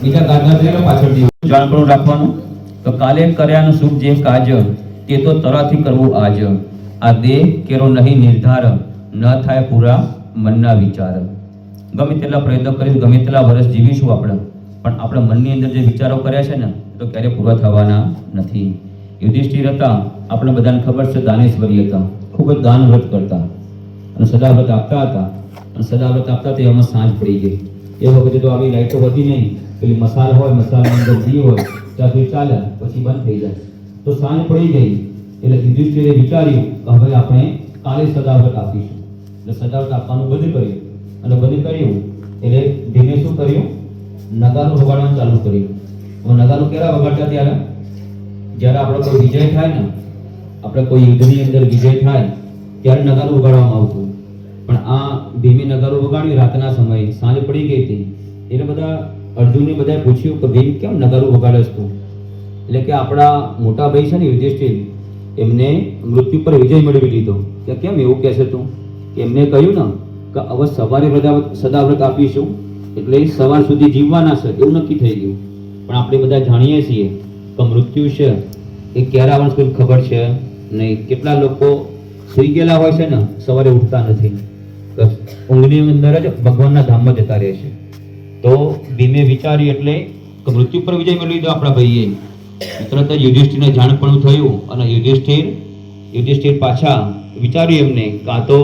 બીજા કાગળ પાછળથી જાણપણું રાખવાનું તો કાલે કર્યાનું શુભ જે કાજ તે તો તરાથી કરવું આજ આ દેહ કેરો નહીં નિર્ધાર ન થાય પૂરા મનના વિચાર. ગમે તેટલા પ્રયત્નો કરીશું, ગમે તેટલા વર્ષ જીવીશું આપણે, પણ આપણા મનની અંદર જે વિચારો કર્યા છે ને તો ક્યારે પૂરા થવાના નથી. યુધિષ્ઠિર હતા, આપણે બધાને ખબર છે, દાનેશ્વરી હતા, ખૂબ જ દાન વ્રત કરતા અને સદાવ્રત આપતા હતા. અને સદાવ્રત આપતા તે એમાં સાંજ પડી ગઈ. એ વખતે તો આવી લાઈટો હતી નહીં, પેલી મસાલ હોય, મસાલાની અંદર ઘી હોય ત્યાં સુધી ચાલે, પછી બંધ થઈ જાય. તો સાંજ પડી ગઈ એટલે યુધિષ્ઠિરે વિચાર્યું કે હવે આપણે કાલે સદાવ્રત આપીશું. એટલે સદાવ્રત આપવાનું બંધ કર્યું અને બંધ કર્યું એટલે ધીમે શું કર્યું, નગારું વગાડવાનું ચાલુ કર્યું. હવે નગારું ક્યારે વગાડતા? ત્યારે જ્યારે આપણો કોઈ વિજય થાય ને, આપણે કોઈ યુદ્ધની અંદર વિજય થાય ત્યારે નગારું વગાડવામાં આવતું. પણ આ ધીમે નગારું વગાડ્યું રાતના સમયે, સાંજ પડી ગઈ હતી એટલે બધા અર્જુનને બધાએ પૂછ્યું કે ભીમ કેમ નગારું વગાડેસ તું? એટલે કે આપણા મોટા ભાઈ છે ને યુધિષ્ઠિર, એમને મૃત્યુ પર વિજય મેળવી લીધો. કે કેમ એવું કહે છે તું? કે એમને કહ્યું ને કે હવે સવારે સદાવ્રત આપીશું એટલે સવાર સુધી જીવવાના છે એવું નક્કી થઈ ગયું. પણ આપણે બધા જાણીએ છીએ કે મૃત્યુ છે એ ક્યારે આવવાનું કોઈ ખબર છે નહીં. કેટલા લોકો સુઈ ગયેલા હોય છે ને, સવારે ઉઠતા નથી, ઊંઘની અંદર જ ભગવાનના ધામમાં જતા રહે છે. તો ભીમે વિચાર્યું એટલે કે મૃત્યુ પર વિજય મેળવી લીધો આપણા ભાઈએ. તરત જ યુધિષ્ઠિરને જાણપણું થયું અને યુધિષ્ઠિર પાછા વિચાર્યું એમને કાં તો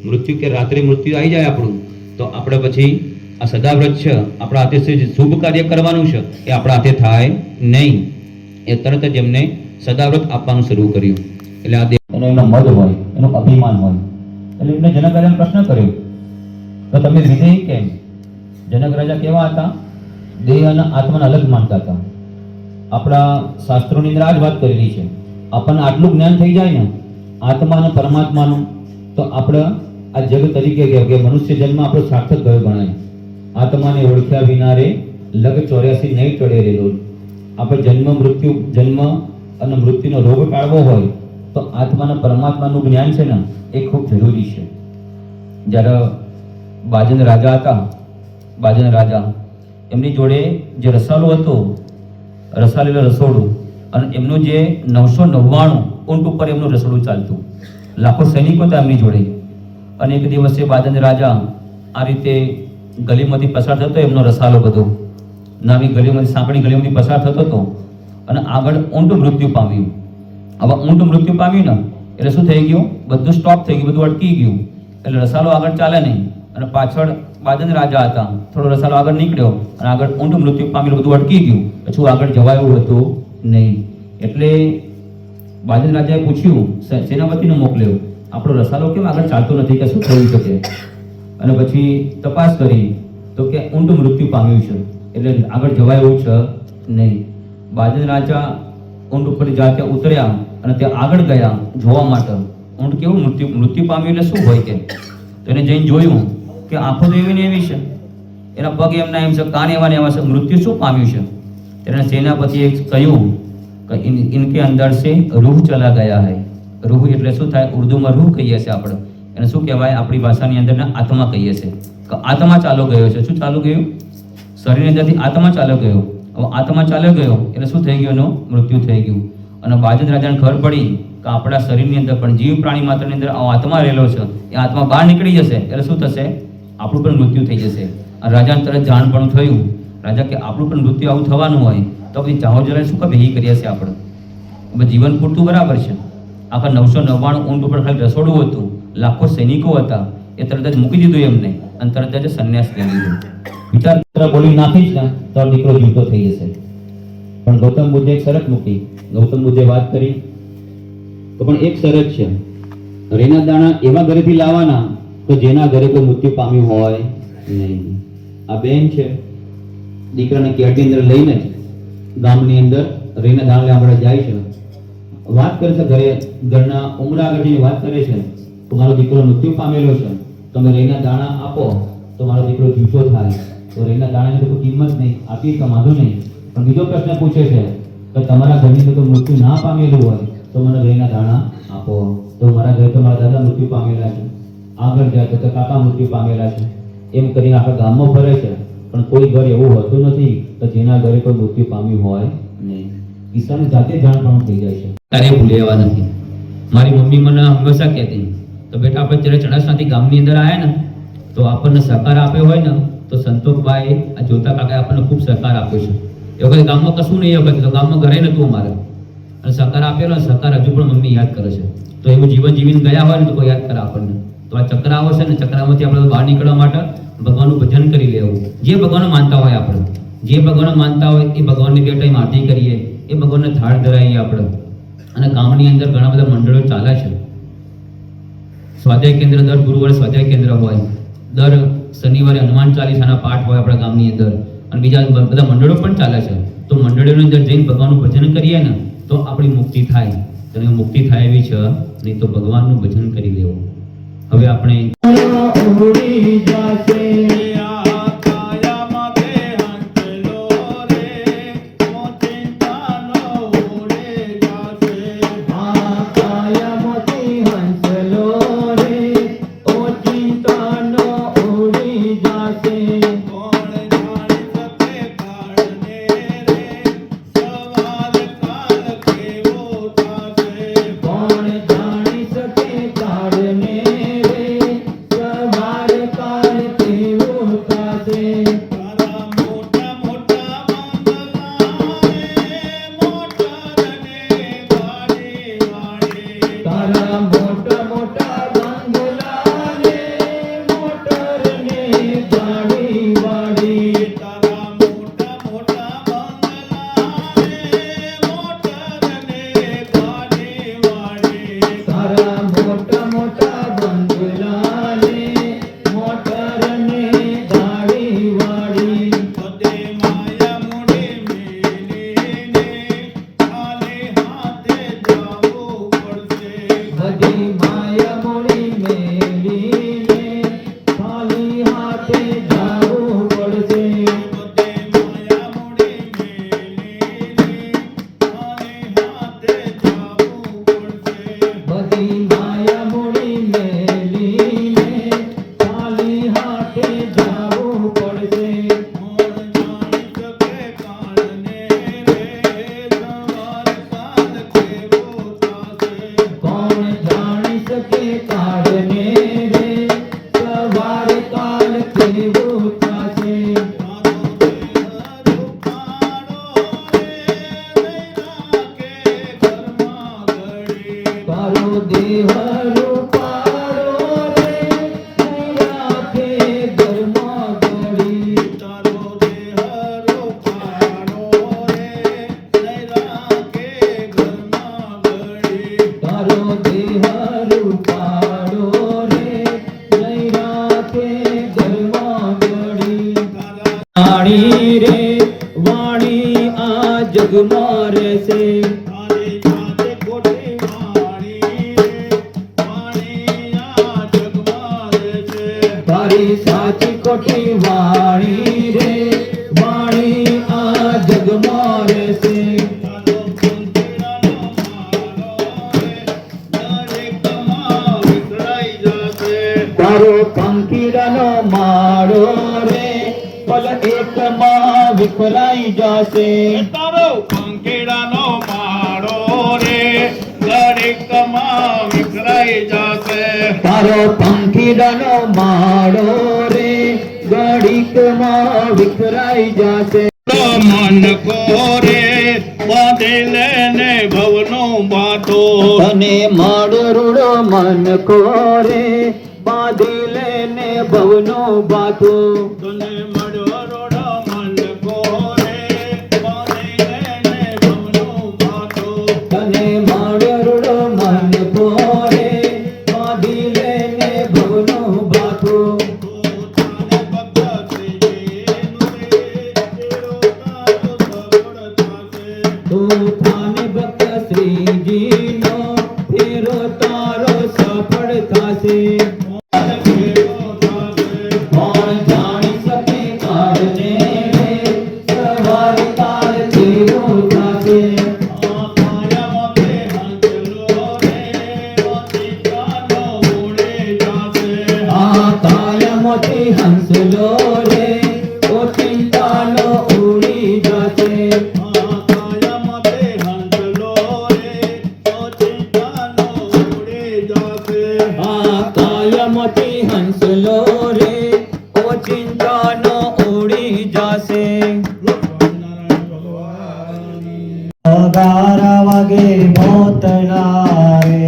મૃત્યુ કે રાત્રે મૃત્યુ આવી જાય આપણું, તો આપણે પછી આ સદાવ્રત છે આપણા હાથે શુભ કાર્ય કરવાનું છે એ આપણા હાથે થાય નહીં. એ તરત જ એમને સદાવ્રત આપવાનું શરૂ કર્યું. એટલે આ એનો એનો મદ હોય, એનું અભિમાન હોય. એટલે એમને જનક રાજાને પ્રશ્ન કર્યો તો તમે વિધેય કેમ? જનક રાજા કેવા હતા? દેહ અને આત્માને અલગ માનતા હતા. આપણા શાસ્ત્રોની અંદર આ જ વાત કરેલી છે. આપણને આટલું જ્ઞાન થઈ જાય ને આત્મા અને પરમાત્માનું, તો આપણે આ જગ તરીકે કે મનુષ્ય જન્મ આપણો સાર્થક ગયો ગણાય. આત્માને ઓળખ્યા વિના રે લગ 84 નહીં ટળે રેલો. આપણે જન્મ અને મૃત્યુનો રોગ ટાળવો હોય તો આત્માના પરમાત્માનું જ્ઞાન છે ને એ ખૂબ જરૂરી છે. જ્યારે બાજન રાજા હતા, બાજન રાજા એમની જોડે જે રસાલો હતો, રસાલેલું રસોડું, અને એમનું જે 999 ઊંટ ઉપર એમનું રસોડું ચાલતું, લાખો સૈનિકો હતા એમની જોડે. અને એક દિવસે બાજન રાજા આ રીતે ગલીમાંથી પસાર થતો, એમનો રસાલો બધો નાની ગલીમાંથી, સાંકડી ગલીમાંથી પસાર થતો હતો અને આગળ ઊંટ મૃત્યુ પામ્યું. હવે ઊંટ મૃત્યુ પામ્યું ને એટલે શું થઈ ગયું, બધું સ્ટોપ થઈ ગયું, બધું અટકી ગયું. એટલે રસાલો આગળ ચાલે નહીં અને પાછળ બાજન રાજા હતા, થોડો રસાલો આગળ નીકળ્યો અને આગળ ઊંટ મૃત્યુ પામ્યું, બધું અટકી ગયું. પછી આગળ જવાય એવું હતું નહીં. એટલે બાજન રાજાએ પૂછ્યું, સેનાપતિને મોકલ્યો, આપણો રસાલો કેમ આગળ ચાલતો નથી, કે શું થયું શકે? અને પછી તપાસ કરી તો કે ઊંટ મૃત્યુ પામ્યું છે એટલે આગળ જવાય એવું છે નહીં. બાજન રાજા ઊંટ ઉપર જાતે ઉતર્યા અને ત્યાં આગળ ગયા જોવા માટે ઊંટ કેવું મૃત્યુ પામ્યું એટલે શું હોય કે. તો એને જઈને જોયું કે આંખો તો એવી ને એવી છે, એના પગ એમના એમ છે, કાન એવા ને એવા છે, મૃત્યુ શું પામ્યું છે? તેને સેનાપતિએ કહ્યું કે ઇનકે અંદર સે રૂહ ચલા ગયા હૈ. રૂહ એટલે શું થાય? ઉર્દુમાં રૂહ કહીએ છીએ આપણે, એને શું કહેવાય? આપણી ભાષાની અંદર આત્મા કહીએ છીએ કે આત્મા ચાલો ગયો છે. શું ચાલુ ગયું? શરીરની અંદરથી આત્મા ચાલ્યો ગયો. હવે આત્મા ચાલ્યો ગયો એટલે શું થઈ ગયું? એનું મૃત્યુ થઈ ગયું. અને બાજન રાજાને ખબર પડી કે આપણા શરીરની અંદર પણ જીવ પ્રાણી માત્રની અંદર આત્મા રહેલો છે, એ આત્મા બહાર નીકળી જશે એટલે શું થશે? આપણું પણ મૃત્યુ થઈ જશે. અને રાજાને તરત જાણ પણ થયું. રાજા કે આપણું પણ મૃત્યુ આવું થવાનું હોય તો પછી જાઓ જરા શું કઈ કરીએ છીએ આપણે? હવે જીવન પૂરતું બરાબર છે. આખા 999 ઊંટ ઉપર ખાલી રસોડું હતું, લાખો સૈનિકો હતા, એ તરત જ મૂકી દીધું એમને અને તરત જ સંન્યાસ લઈ લીધો. વિચાર બોલી નાખીશ ને તો દીકરો જીવતો થઈ જશે. પણ ગૌતમ બુદ્ધે એક શરત મૂકી. ગૌતમ બુદ્ધે વાત કરી તો પણ એક શરત છે, રેના દાણા એવા ઘરેથી લાવવાના તો જેના ઘરે કોઈ મૃત્યુ પામ્યું હોય નહીં. આ બેન છે, દીકરાને કેટની અંદર લઈને ગામની અંદર રેના દાણા લેવા માટે જાય છે. વાત કરે છે ઘરના ઉમરા આગળ વાત કરે છે તો મારો દીકરો મૃત્યુ પામેલો છે, તમે રેના દાણા આપો તો મારો દીકરો જીવતો થાય. તો રેના દાણાની તો કોઈ કિંમત નહીં, આપી તો વાંધો નહીં. પણ બીજો પ્રશ્ન પૂછે છે કે તમારા ઘરની અંદર તો મૃત્યુ ના પામેલું હોય તો મને રેના દાણા આપો. તો મારા ઘરે તો મારા દાદા મૃત્યુ પામેલા છે, આગળ જાય તો કાકા મૃત્યુ પામેલા છે, એમ કરીને આખા ગામમાં ફરે છે. પણ કોઈ ઘર એવું હોતું નથી કે જેના ઘરે કોઈ મૃત્યુ પામ્યું હોય નહીં. ઈશાની જાતે જાણ પણ થઈ જાય છે. તારે ભૂલી એવા નથી. મારી મમ્મી મને હંમેશા કહેતી તો બેટા આપણે જ્યારે ચડાસણાથી ગામની અંદર આવ્યા ને તો આપણને સહકાર આપ્યો હોય ને તો સંતોષભાઈ આ જોતા કાકાએ આપણને ખૂબ સહકાર આપ્યો છે. એ વખતે ગામમાં કશું નહીં વખતે તો ગામમાં ઘરે નહોતું અમારે, અને સહકાર આપેલો સહકાર હજુ પણ મમ્મી યાદ કરે છે. તો એવું જીવન જીવીને ગયા હોય ને તો કોઈ યાદ કરે આપણને. તો આ ચક્ર આવો છે ને, ચક્રમાંથી આપણે બહાર નીકળવા માટે ભગવાનનું ભજન કરી લેવું. જે ભગવાન માનતા હોય આપણે, જે ભગવાન માનતા હોય એ ભગવાનની 2 ટાઈમ આરતી કરીએ, એ ભગવાનને થાળ ધરાવીએ આપણે. અને ગામની અંદર ઘણા બધા મંડળો ચાલે છે. સ્વાધ્યાય કેન્દ્ર દર ગુરુવારે સ્વાધ્યાય કેન્દ્ર હોય, દર શનિવારે હનુમાન ચાલીસાના પાઠ હોય આપણા ગામની અંદર, અને બીજા બધા મંડળો પણ ચાલે છે. તો મંડળોની અંદર જઈને ભગવાનનું ભજન કરીએ ને તો આપણી મુક્તિ થાય. તો મુક્તિ થાય એવી છે નહીં તો ભગવાનનું ભજન કરી લેવું. હવે આપણે સાચી કોટી વાણી રે વાણી આ જગમાં રહેશે. તારો પંખીડાનો માળો રે પલ એકમાં વિખરાઈ જશે. તારો પંખીડાનો માળો રે દરેક એકમાં વિખરાઈ જાશે. તારો પંખીડાનો માળો રે ઘડીકમાં વિખરાઈ જાશે. તો મન કોરે બાંધેલે ને ભવનો બાંધો. તને માળરૂડો મન કોરે બાંધી લેને ભવનો બાથો. તને મળ્યો રોડો મન કોરે બાંધેલે ને ભવનો બાંધો. તને માળરૂડો મન કોરે બાંધી લેને ભવનો બાથો. તું થાને ભક્ત શ્રીજીનો તેરો તારો સફળ થશે. કોણ જાણી શકે કાળને રે સવારે કાળ તેરો થાશે. આ કાયમથી હંસલો રે ઓચિંતાનો ઉડી જશે. આ કાયમથી હંસલો રે ઓચિંતાનો ઉડી જશે. 11 વાગે મોતના રે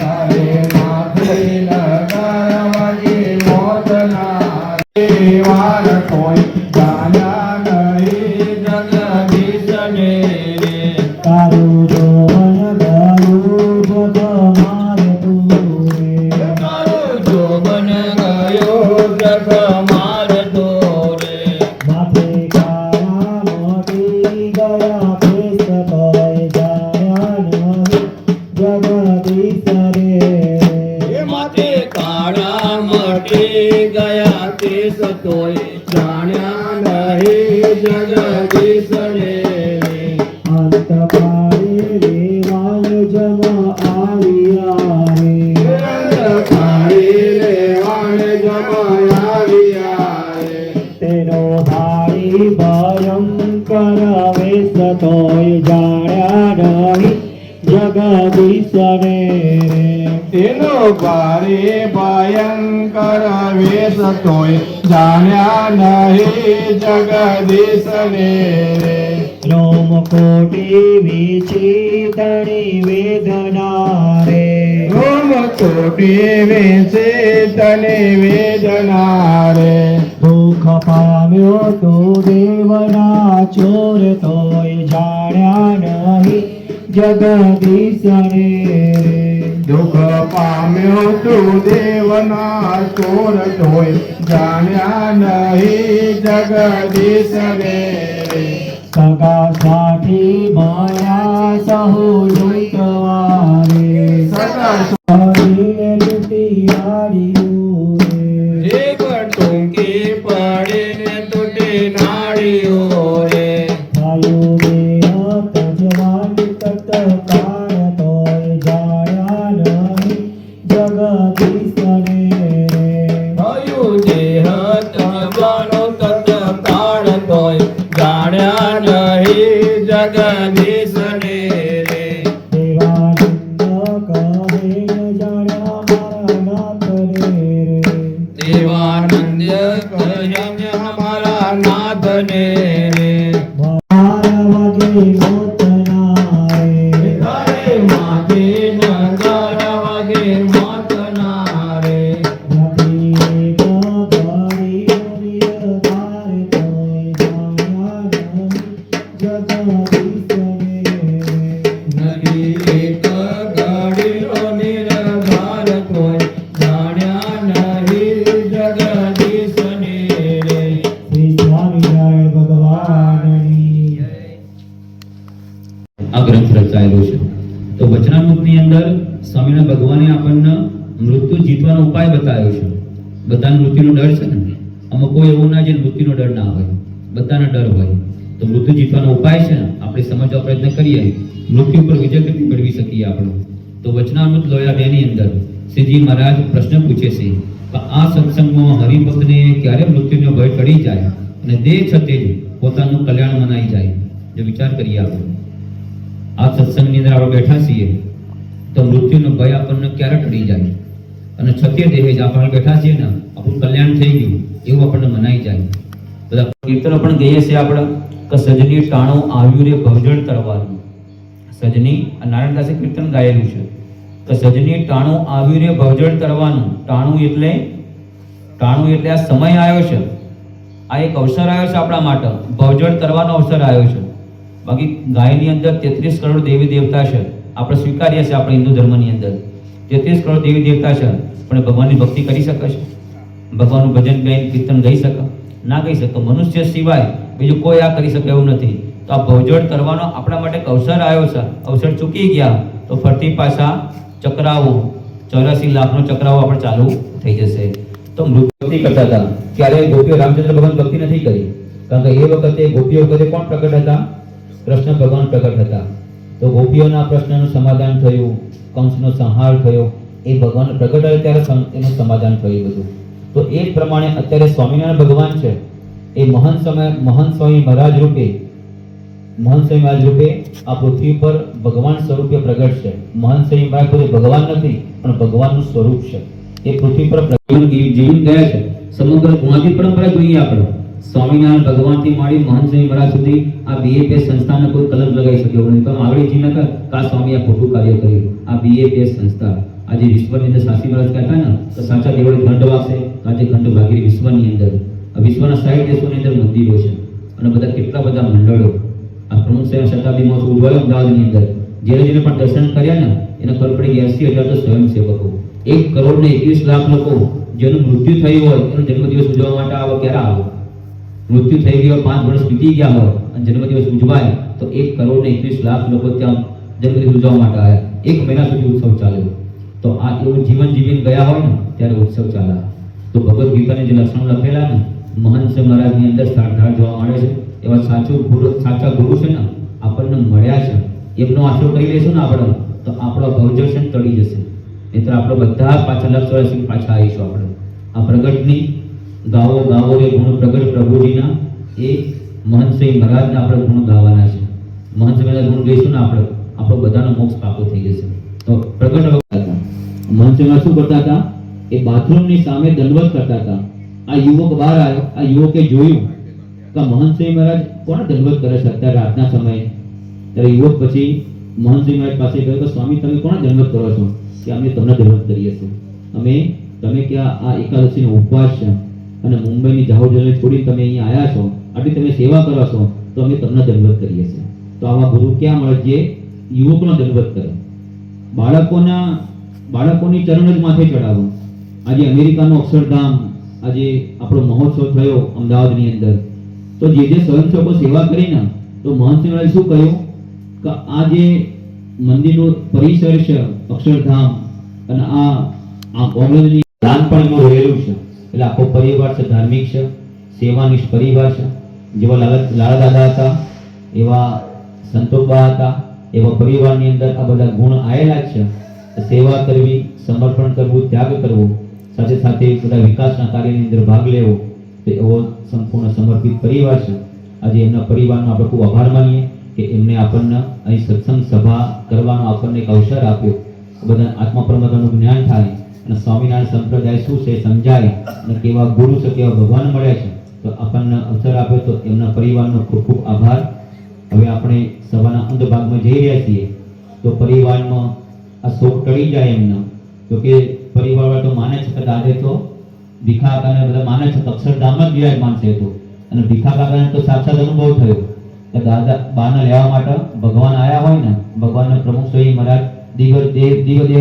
તારે માથે 11 વાગે મોતના રે. વાર કોઈ જાણ્યા નહીં જગદીશને રે. તારું જોવન ગયું જગ મારે તું રે. તારું જોવન ગયું જગ મારે તો રે. માથે કાળા મોતી ગયા કેસ તોય જાણ્યા નહીં જગદીશ રે. માથે કાળા મોતી ગયા કેસ તોય જાણ્યા નહીં જગદીશ રે. અંત પાડે રે વાલ જમ આવ્યા રે. અંત પાડે રે વાલ જમ આવ્યા રે. તેનો ભાઈ ભયંકર વેશ તોય જાણ્યા નહીં જગદીશ રે. તેનો ભારે ભયંકર વેશ તોય જાણ્યા નહીં જગદીશ રે. રોમ કોટી વીછી તણી વેદના રે. રોમ કોટી વીછી તણી વેદના રે. દુઃખ પામ્યો તો દેવના ચોર તોય જાણ્યા નહીં જગદીશ રે. દુઃખ પામ્યો તો દેવના ચોર તોય જાણ્યા નહીં જગદીશ રે. સગા સાથી માયા સહુ લૂંટવારે. સગા સાથી લૂંટી આડ્યું રે. એક ટૂંકી પડે ને તૂટે નાળીઓ રે. ભાઈઓ બે તજવાની તટ કાળ તોય જાણ્યા નહીં જગદીશ રે. ભાઈઓ દેહ તજવાનો તટ કાળ તોય જાણ્યા નહીં જગદીશ રે. દેવાનંદ કહે જાણ્યા મારા નાથ રે. દેવાનંદ કહે અમારા નાથ ને રે. 12 વાગે મોતના રે. તારે માથે 11 વાગે મોતના રે. નથી એક ઘડી હરિય તારે તોય જાણ્યા નહીં જગદીશ રે. નથી એક ઘડીનો નિર્ધાર તોય જાણ્યા નહીં જગદીશ રે. શ્રી સ્વામિનારાયણ ભગવાનની જય. આ ગ્રંથ રચાયેલો છે. તો વચનામૃતની અંદર સ્વામિનારાયણ ભગવાને આપણને મૃત્યુ જીતવાનો ઉપાય બતાવ્યો છે. બધાને મૃત્યુનો ડર છે ને. આમાં કોઈ એવું ના જે મૃત્યુનો ડર ના હોય, બધાને ડર હોય. તો મૃત્યુ જીતવાનો ઉપાય છે ને આપણે સમજવા પ્રયત્ન કરીએ. મૃત્યુ પર વિજય કેવી મેળવી શકીએ આપણે. તો વચનામૃત લોયા 2 ની અંદર શ્રીજી મહારાજ પ્રશ્ન પૂછે છે કે આ સત્સંગમાં હરિભક્તને ક્યારે મૃત્યુનો ભય ટળી જાય અને દેહ છતે જ પોતાનું કલ્યાણ મનાઈ જાય. જો વિચાર કરીએ આપણે આ સત્સંગની અંદર આપણે બેઠા છીએ તો મૃત્યુનો ભય આપણને ક્યારે ટળી જાય અને છતીય દેહે જ આપણે બેઠા છીએ ને આપણું કલ્યાણ થઈ ગયું એવું આપણને મનાઈ જાય. બધા કીર્તનો પણ ગઈએ છીએ આપણે કે સજની ટાણું આવ્યું રે ભવજળ તરવાનું. સજની આ નારાયણદાસે કીર્તન ગાયેલું છે કે સજની ટાણું આવ્યું રે ભવજળ તરવાનું. ટાણું એટલે આ સમય આવ્યો છે, આ એક અવસર આવ્યો છે આપણા માટે, ભવજળ તરવાનો અવસર આવ્યો છે. બાકી ગાયની અંદર 33 કરોડ દેવી દેવતા છે, આપણે સ્વીકારીએ છીએ આપણે હિન્દુ ધર્મની અંદર 33 કરોડ દેવી દેવતા છે, પણ ભગવાનની ભક્તિ કરી શકે છે? ભગવાનનું ભજન ગાઈને કીર્તન ગાઈ શકે? ના ગાઈ શકે. મનુષ્ય સિવાય બીજું કોઈ આ કરી શકે એવું નથી. તો આ ભવજળ તરવાનો આપણા માટે એક અવસર આવ્યો છે. અવસર ચૂકી ગયા તો ફરતી પાછા ચક્રાવો 84 લાખનો ચક્રાવો આપણે ચાલુ થઈ જશે. તો ભક્તિ કરતા હતા ત્યારે ગોપીઓ રામચંદ્ર ભગવાન ભક્તિ નથી કરી, કારણ કે એ વખતે ગોપીઓ વખતે કોણ પ્રગટ હતા? કૃષ્ણ ભગવાન પ્રગટ હતા. તો ગોપીઓના પ્રશ્નનું સમાધાન થયું, કંસનો સંહાર થયો, એ ભગવાન પ્રગટ હતા ત્યારે એનું સમાધાન થયું બધું. તો એ જ પ્રમાણે અત્યારે સ્વામિનારાયણ ભગવાન છે એ મહંત સ્વામી મહારાજ રૂપે આ પૃથ્વી પર ભગવાન સ્વરૂપે પ્રગટ છે. મહંત સ્વામી મહારાજ પોતે ભગવાન નથી પણ ભગવાનનું સ્વરૂપ છે. એ પૃથ્વી પર જીવન ગયા છે. સમગ્ર ગુણાતી પરંપરા જોઈએ આપણે, સ્વામિનારાયણ ભગવાનથી માંડી મહંત સ્વામી મહારાજ સુધી આ બીએપીએસ સંસ્થાને કોઈ કલમ લગાવી શકે એવું નથી. પણ આગળ જી નકર કા સ્વામી આ ખોટું કાર્ય કર્યું. આ બીએપીએસ સંસ્થા આજે વિશ્વની અંદર શાસ્ત્રી મહારાજ કહેતા ને તો સાચા દેવળે ઘંટ વાગશે, કાજે ઘંટ વાગી વિશ્વની અંદર. આ વિશ્વના 60 દેશોની અંદર મંદિરો છે અને બધા કેટલા બધા મંડળો. આ પ્રમુખ સાહેબ શતાબ્દી મહોત્સવ ઉજવાયો અમદાવાદની અંદર, જેને પણ દર્શન કર્યા ને એને ખબર પડી 80,000 તો સ્વયંસેવકો, 1 કરોડ ને 21 લાખ લોકો જેનું મૃત્યુ થયું હોય એનો જન્મદિવસ ઉજવવા માટે આવો ક્યારે આવો? મૃત્યુ થઈ ગયો 5 વર્ષ વીતી ગયા હોય અને જન્મદિવસ ઉજવાય તો 1 કરોડ ને 21 લાખ લોકો ત્યાં જન્મદિવસ ઉજવવા માટે આવ્યા. 1 મહિના સુધી ઉત્સવ ચાલ્યો. તો આ એવું જીવન જીવીને ગયા હોય ને ત્યારે ઉત્સવ ચાલે. તો ભગવદ્ ગીતાની જે લક્ષણો લખેલા ને મહંત મહારાજની અંદર સારધાર જોવા મળે છે. એવા સાચા ગુરુ છે ને આપણને મળ્યા છે, એમનો આશરો કરી લેશું ને આપણે તો આપણો ભવજળ છે ટળી જશે. એટલે આપણે બધા પાછા લક્ષ વર્ષથી પાછા આવીશું. આપણે આ પ્રગટની ગાવો રે ગુણ પ્રગટ પ્રભુજીના એ મહંત સ્વામી મહારાજના આપણે ગુણ ગાવાના છે. મહંત સ્વામીના ગુણ ગઈશું ને આપણે આપણો બધાનો મોક્ષ પાકો થઈ જશે. તો પ્રગટ મહંત સ્વામી શું કરતા હતા? એ બાથરૂમની સામે દંડવત કરતા હતા. આ યુવક બહાર આવ્યો, આ યુવકે જોયું કે મહંત સ્વામી મહારાજ કોણ દંડવત કરે છે અત્યારે રાતના સમયે. ત્યારે યુવક પછી મહંત સ્વામી મહારાજ પાસે ગયો કે સ્વામી તમે કોણ દંડવત કરો છો? કે અમે તમને દંડવત કરીએ છીએ. તમે કે આ એકાદશીનો ઉપવાસ છે અને મુંબઈની જાહો જલે છોડી તમે અહીંયા આવ્યા છો, આટલી તમે સેવા કરો છો તો અમે તમને દંડવત કરીએ છીએ. તો આવા ગુરુ ક્યાં મળે જે યુવકનો દંડવત કરે? બાળકોની ચરણ જ માથે ચડાવો. આજે અમેરિકાનો અક્ષરધામ આજે આપણો મહોત્સવ થયો અમદાવાદની અંદર, તો જે સ્વયંસેવકો સેવા કરીને તો મહંત સ્વામી શું કહ્યું કે આ જે મંદિરનું પરિસર છે અક્ષરધામ અને આ કોંગ્રેસની નાનપણમાં રહેલું છે એટલે આખો પરિવાર છે ધાર્મિક છે, સેવાનિષ્ઠ પરિવાર છે. જેવા લાલા દાદા હતા એવા સંતોષબા હતા, એવા પરિવારની અંદર આ બધા ગુણ આવેલા જ છે. સેવા કરવી, સમર્પણ કરવું, ત્યાગ કરવો, સાથે સાથે બધા વિકાસના કાર્યની અંદર ભાગ લેવો, તો એવો સંપૂર્ણ સમર્પિત પરિવાર છે. આજે એમના પરિવારનો આપણે ખૂબ આભાર માનીએ કે એમને આપણને અહીં સત્સંગ સભા કરવાનો આપણને એક અવસર આપ્યો. બધા આત્મા પરમાત્માનું જ્ઞાન થાય અને સ્વામિનારાયણ સંપ્રદાય શું છે સમજાય અને કેવા ગુરુ છે કેવા ભગવાન મળ્યા છે તો આપણને અવસર આપ્યો. તો એમના પરિવારનો ખૂબ ખૂબ આભાર. હવે આપણે સભાના અંત ભાગમાં જઈ રહ્યા છીએ તો પરિવારમાં આ શોક ટળી જાય એમનો. તો કે પરિવાર તો માને છે કે દાદે તો ભીખા કાકાને બધા માને છે કે અક્ષરધામ જ વિરાજમાન છે. તો અને ભીખા કાકાને તો સાક્ષાત અનુભવ થયો કે દાદા બાને લેવા માટે ભગવાન આયા હોય ને, ભગવાનના પ્રમુખ સ્વામી મહારાજ દેવ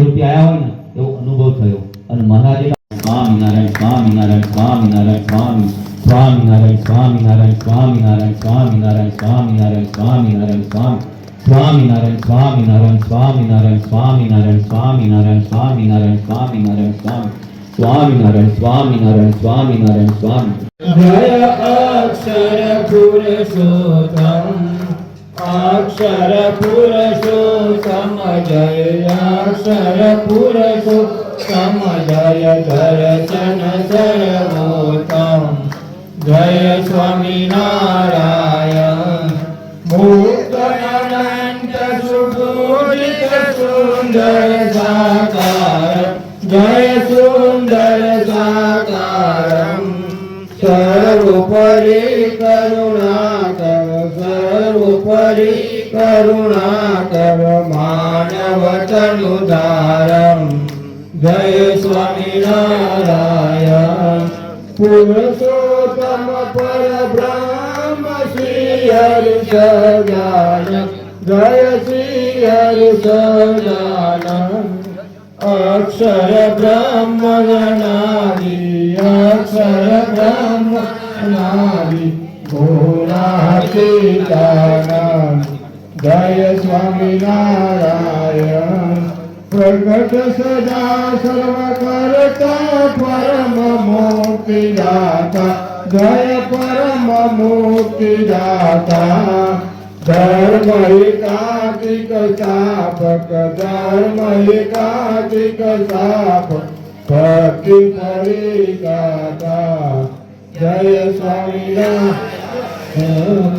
રૂપે આયા હોય ને એવો અનુભવ થયો. અને મહારાજે સ્વામિનારાયણ સ્વામિનારાયણ સ્વામિનારાયણ સ્વામી સ્વામિનારાયણ સ્વામિનારાયણ સ્વામિનારાયણ સ્વામિનારાયણ સ્વામિનારાયણ સ્વામિનારાયણ સ્વામી સ્વામિનારાયણ સ્વામિનારાયણ સ્વામિનારાયણ સ્વામિનારાયણ સ્વામિનારાયણ સ્વામિનારાયણ સ્વામિનારાયણ સ્વામિનારાયણ સ્વામિનારાયણ સ્વામિનારાયણ સ્વામી. જય અક્ષર પુરુષોત્તમ, અક્ષર પુરુષોત્તમ, જય અક્ષર પુરુષોત્તમ, જય દર્શન સર્વોત્તમ, જય સ્વામિનારાયણ. મુક્ત અનંત સુબોધિત સુંદર સર્વોપરી કરુણાકર સર્વોપરી કરુણાકર માનવ તનુધારમ જય સ્વામિનારાયણ પુરુષોત્તમ પરબ્રહ્મ શ્રી હરિ સજાનન જય શ્રી હરિ સજાનન અક્ષર બ્રહ્મ ગણાદિ અક્ષર બ્રહ્મ ગણાદિ ગુણાતીતાનંદ જય સ્વામિનારાયણ પ્રગટ સદા સર્વ કરતા પરમ મુક્તિદાતા જય પરમ મુક્તિદાતા ધર્મ એકાંતિક સ્થાપક ધર્મ એકાંતિક સ્થાપક ભક્તિ પરિગાતા જય સ્વામિનારાયણ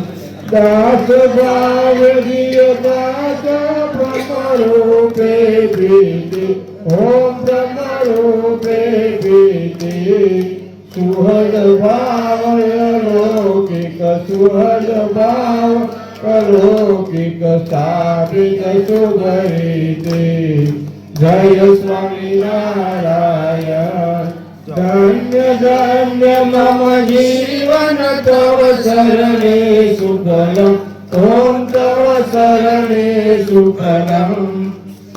દાસ ભાવ દિય દાસ બ્રહ્મરૂપે પ્રીતિ ઓમ બ્રહ્મરૂપે પ્રીતિ સુહદ ભાવ લૌકિક સુહદ ભાવ અલૌકિક સ્થાપિત સુગરીતે જય સ્વામિનારાયણ ધન્ય ધન્ય મમ જીવન તવ શરણે સુખલમ ઓમ તવ શરણે સુખલમ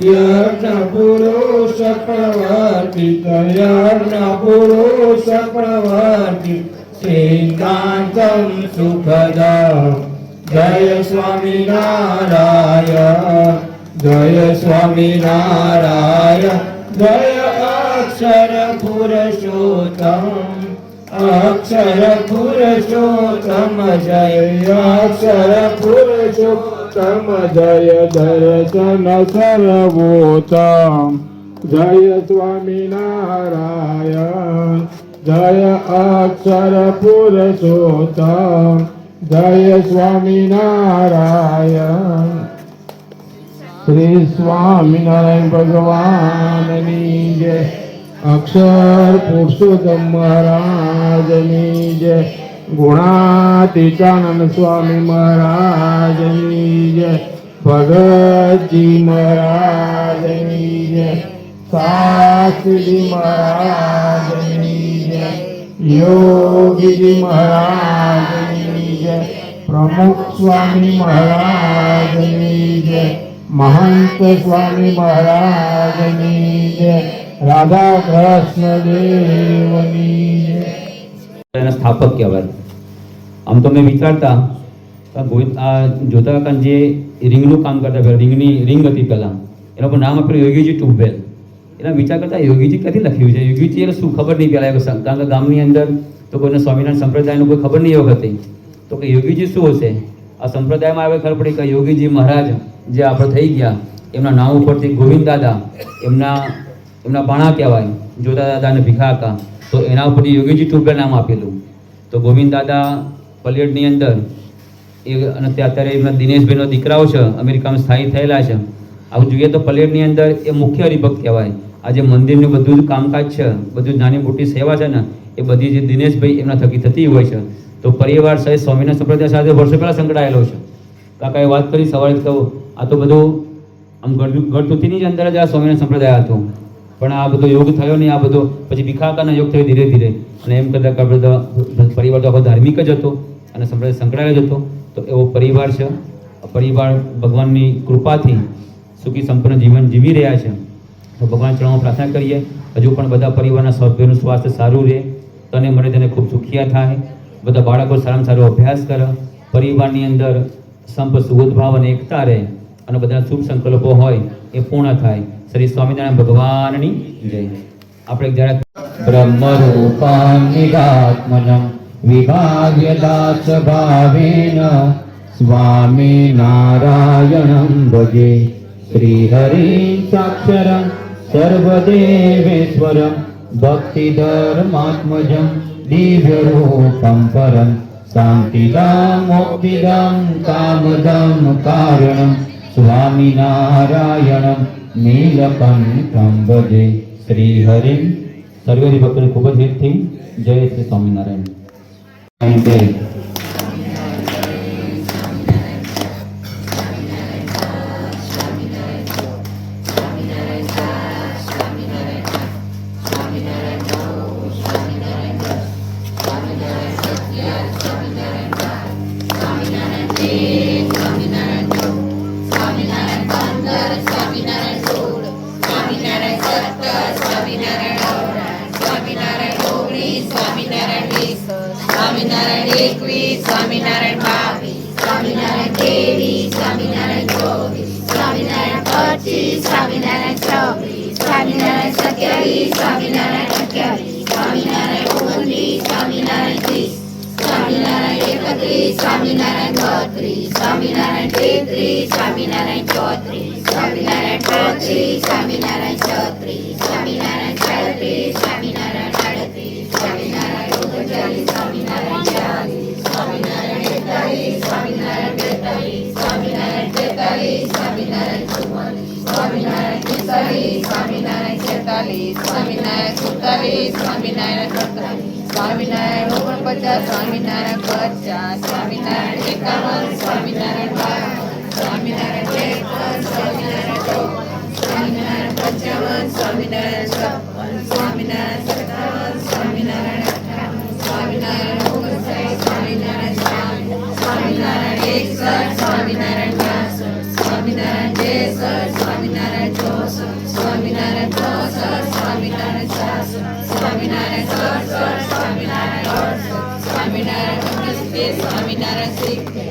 યજ્ઞ પુરુષ પ્રવર્તિત યજ્ઞ પુરુષ પ્રવર્તિત સિદ્ધાંતમ સુખદમ જય સ્વામિનારાયણ જય સ્વામિનારાયણ જય અક્ષર પુરુષોત્તમ અક્ષર પુરુષોત્તમ જય અક્ષર પુરુષોત્તમ જય દર્શન સર્વોત્તમ જય સ્વામિનારાયણ જય અક્ષર પુરુષોત્તમ જય સ્વામિનારાયણ શ્રી સ્વામિનારાયણ ભગવાનની જય અક્ષર પુરુષોત્તમ મહારાજની જય ગુણાતીતાનંદ સ્વામી મહારાજની જય ભગતજી મહારાજની જય શાસ્ત્રીજી મહારાજની જય યોગીજી મહારાજની જય પ્રમુખ સ્વામી મહારાજની જય મહંત સ્વામી મહારાજની જય રાધા કૃષ્ણ દેવની જય એના સ્થાપક કહેવાય. આમ તો મેં વિચારતા આ જોતા કાકા જે રિંગનું કામ કરતા પહેલાં રિંગ હતી પહેલાં એના પર નામ આપેલું યોગીજી ટ્યુબવેલ. એના વિચાર કરતા યોગીજી ક્યાંથી લખ્યું છે યોગીજી એટલે શું ખબર નહીં પહેલાં કારણ કે ગામની અંદર તો કોઈને સ્વામિનારાયણ સંપ્રદાયનું કોઈ ખબર નહીં એ વખતે તો કે યોગીજી શું હશે. આ સંપ્રદાયમાં આવે ખબર પડી કે યોગીજી મહારાજ જે આપણે થઈ ગયા એમના નામ ઉપરથી ગોવિંદ દાદા એમના બાણા કહેવાય જોતા દાદા અને ભીખાકા તો એના ઉપરથી યોગીજી ટ્યુબવેલ નામ આપેલું. તો ગોવિંદ દાદા પલેટની અંદર એ અને અત્યારે એમના દિનેશભાઈનો દીકરાઓ છે અમેરિકામાં સ્થાયી થયેલા છે. આવું જોઈએ તો પલેટની અંદર એ મુખ્ય હરિભક્ત કહેવાય. આ જે મંદિરનું બધું જ કામકાજ છે બધું નાની મોટી સેવા છે ને એ બધી જે દિનેશભાઈ એમના થકી થતી હોય છે. તો પરિવાર સહિત સ્વામિનારાયણ સંપ્રદાય સાથે વર્ષો પહેલાં સંકળાયેલો છે. કાકાએ વાત કરી સવારે કહું આ તો બધું આમ ગઢતુતીની જ અંદર જ આ સ્વામિનારાયણ સંપ્રદાય હતો પણ આ બધો યોગ થયો નહીં. આ બધો પછી ભીખાકાનો યોગ થયો ધીરે ધીરે અને એમ કરતાં કે બધો પરિવાર તો આખો ધાર્મિક જ હતો અને સંપ્રદાય સંકળાયેલો જ હતો. તો એવો પરિવાર છે. પરિવાર ભગવાનની કૃપાથી સુખી સંપન્ન જીવન જીવી રહ્યા છે. તો ભગવાન ચરણમાં પ્રાર્થના કરીએ હજુ પણ બધા પરિવારના સભ્યોનું સ્વાસ્થ્ય સારું રહે તને મને તેને ખૂબ સુખિયા થાય. બધા બાળકો સારામાં સારો અભ્યાસ કરે પરિવારની અંદર સંપ સુબોધભાવ અને એકતા રહે અને બધા શુભ સંકલ્પો હોય એ પૂર્ણ થાય. શ્રી સ્વામિનારાયણ ભગવાનની જય. આપણે જ્યારે બ્રહ્મરૂપં નિરાત્મનં વિભાવ્યદાસ ભાવેન સ્વામિનારાયણં ભજે શ્રીહરિં સાક્ષરં સર્વદેવેશ્વરં ભક્તિધર્માત્મજં દિવ્યરૂપં પરં શાંતિદં મોક્ષિદં કામદં કારણં સ્વામિનારાયણં નીલકંઠં ભજે શ્રીહરિં. સર્વે ભક્તોને ખૂબ જ હિતથી જય શ્રી સ્વામિનારાયણ. અંતે સ્વામિનારાયણ 21, સ્વામિનારાયણ 22, સ્વામિનારાયણ 23, સ્વામિનારાયણ 24, સ્વામિનારાયણ 25, સ્વામિનારાયણ 26, સ્વામિનારાયણ 27, સ્વામિનારાયણ 28, સ્વામિનારાયણ 19, સ્વામિનારાયણ 30, સ્વામિનારાયણ 31, સ્વામિનારાયણ 32, સ્વામિનારાયણ 33, સ્વામિનારાયણ 34, સ્વામિનારાયણ 35, સ્વામિનારાયણ 36, સ્વામિનારાયણ 37, સ્વામિનારાયણ 38, સ્વામિનારાયણ 39, સ્વામિનારાયણ 40, સ્વામિનારાયણ 41, સ્વામિનારાયણ 42, સ્વામિનારાયણ 43, સ્વામિનારાયણ 44, સ્વામિનારાયણ 45, સ્વામિનારાયણ 46, સ્વામિનારાયણ 47, સ્વામિનારાયણ 48, સ્વામિનારાયણ 49, સ્વામિનારાયણ 50, સ્વામિનારાયણ 51, સ્વામિનારાયણ 52, સ્વામિનારાયણ 53, સ્વામિનારાયણ 54, સ્વામિનારાયણ 55, સ્વામિનારાયણ 56, સ્વામિનારાયણ 57, સ્વામિનારાયણ 58, સ્વામિનારાયણ 59, સ્વામિનારાયણ 60, સ્વામિનારાયણ 61, સ્વામિનારાયણ 62, સ્વામિનારાયણ 63, સ્વામિનારાયણ 64, સ્વામિનારાયણ 65, સ્વામિનારાયણ 66, સ્વામિનારાયણ 67, સ્વામિનારાયણ 68, સ્વામિનારાયણ 69, સ્વામિનારાયણ 70, સ્વામિનારાયણ 71,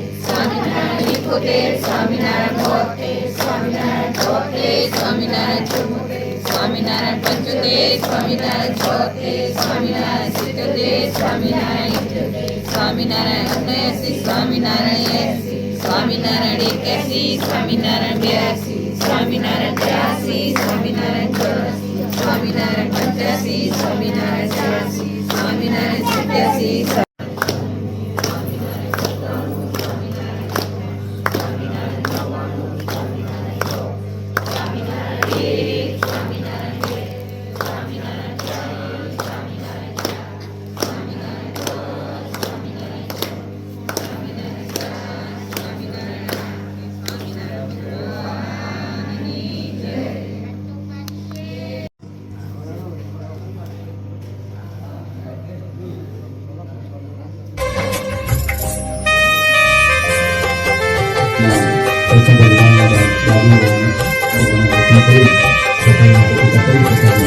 સ્વામિનારાયણ 72, સ્વામિનારાયણ 73, સ્વામિનારાયણ 74, સ્વામિનારાયણ 75, સ્વામિનારાયણ 76, સ્વામિનારાયણ 77, સ્વામિનારાયણ 78, સ્વામિનારાયણ 79, સ્વામિનારાયણ 80, સ્વામિનારાયણ 81, સ્વામિનારાયણ 82, સ્વામિનારાયણ 83, સ્વામિનારાયણ 84, સ્વામિનારાયણ 85, સ્વામિનારાયણ 86, સ્વામિનારાયણ 87, પ્રથમ ભગવાનના દાદીઓને ભગવાનને કરી પોતાના પ્રતિકા કરી શકાય.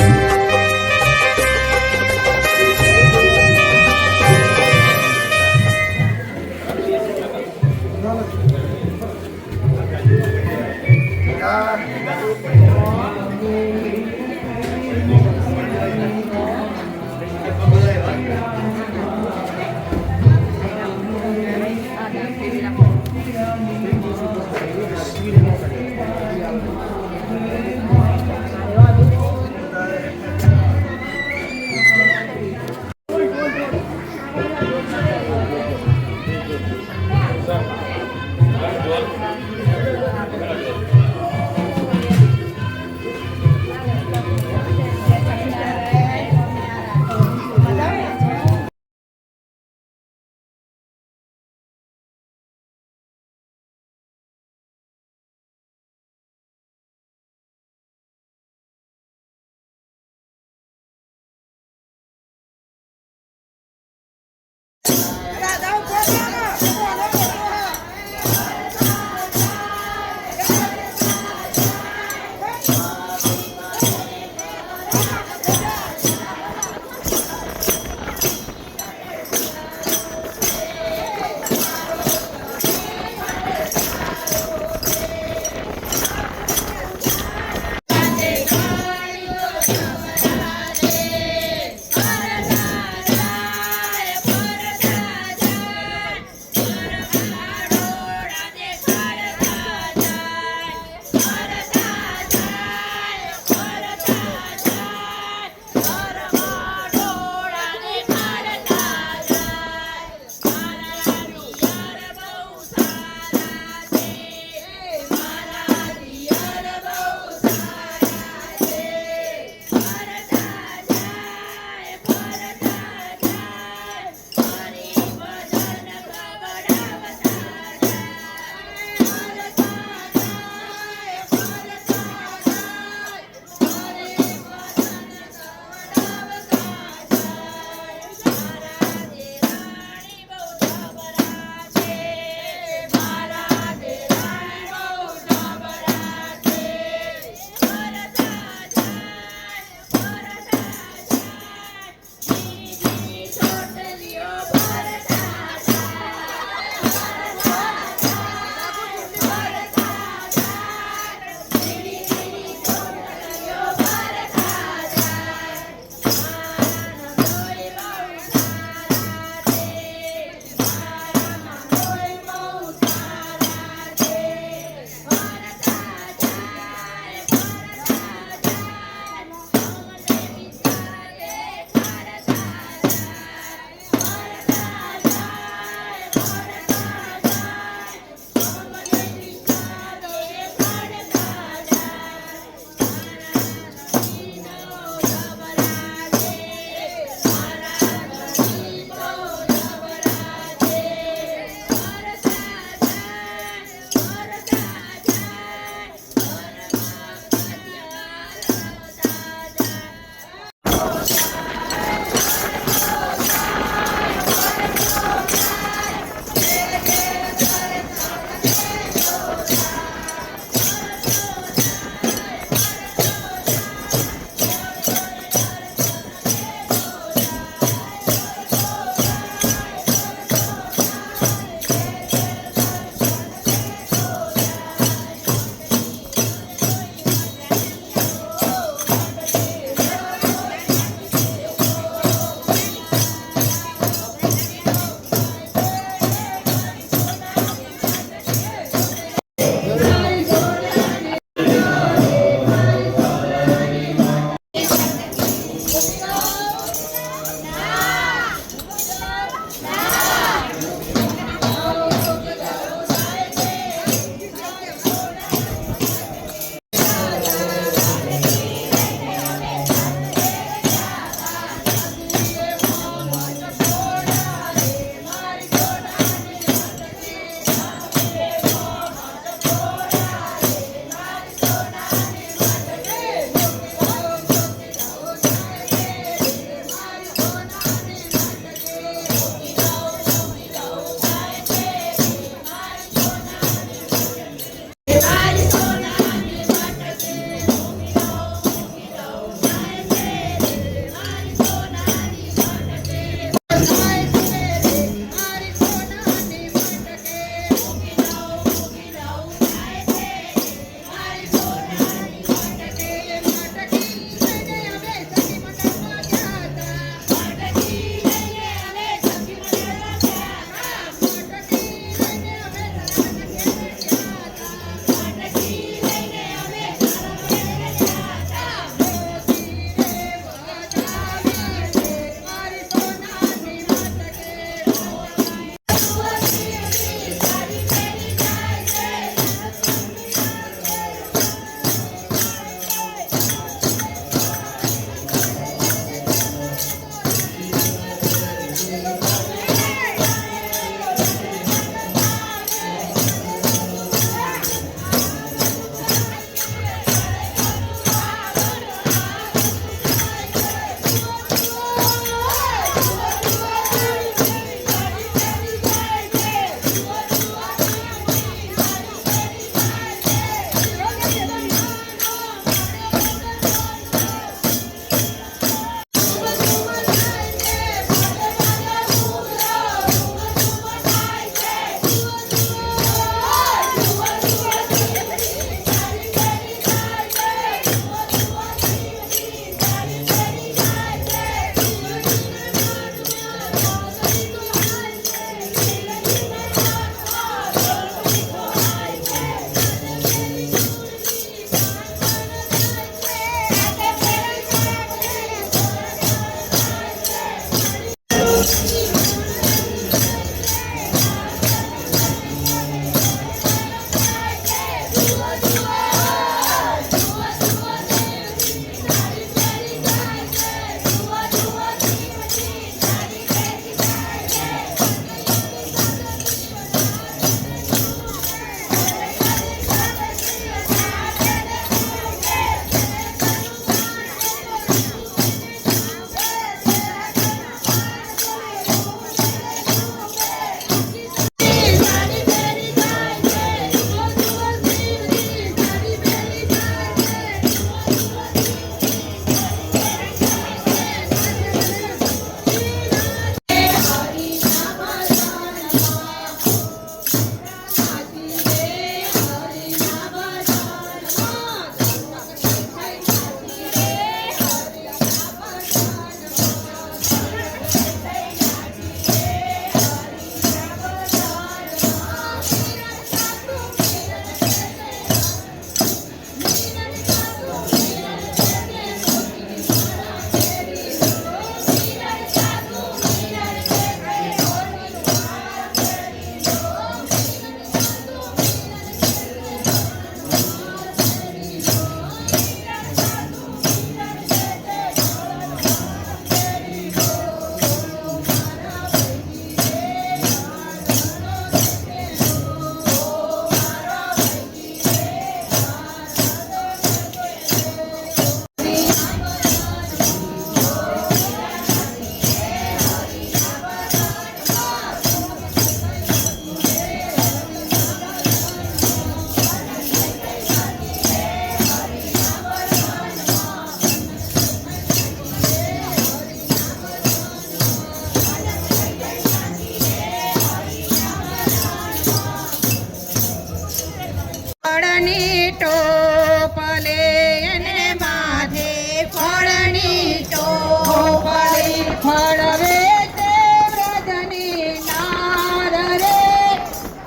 ફળની ટોપલે એને માથે ફળની ટોપલે ફળવે તે વ્રજની નાર રે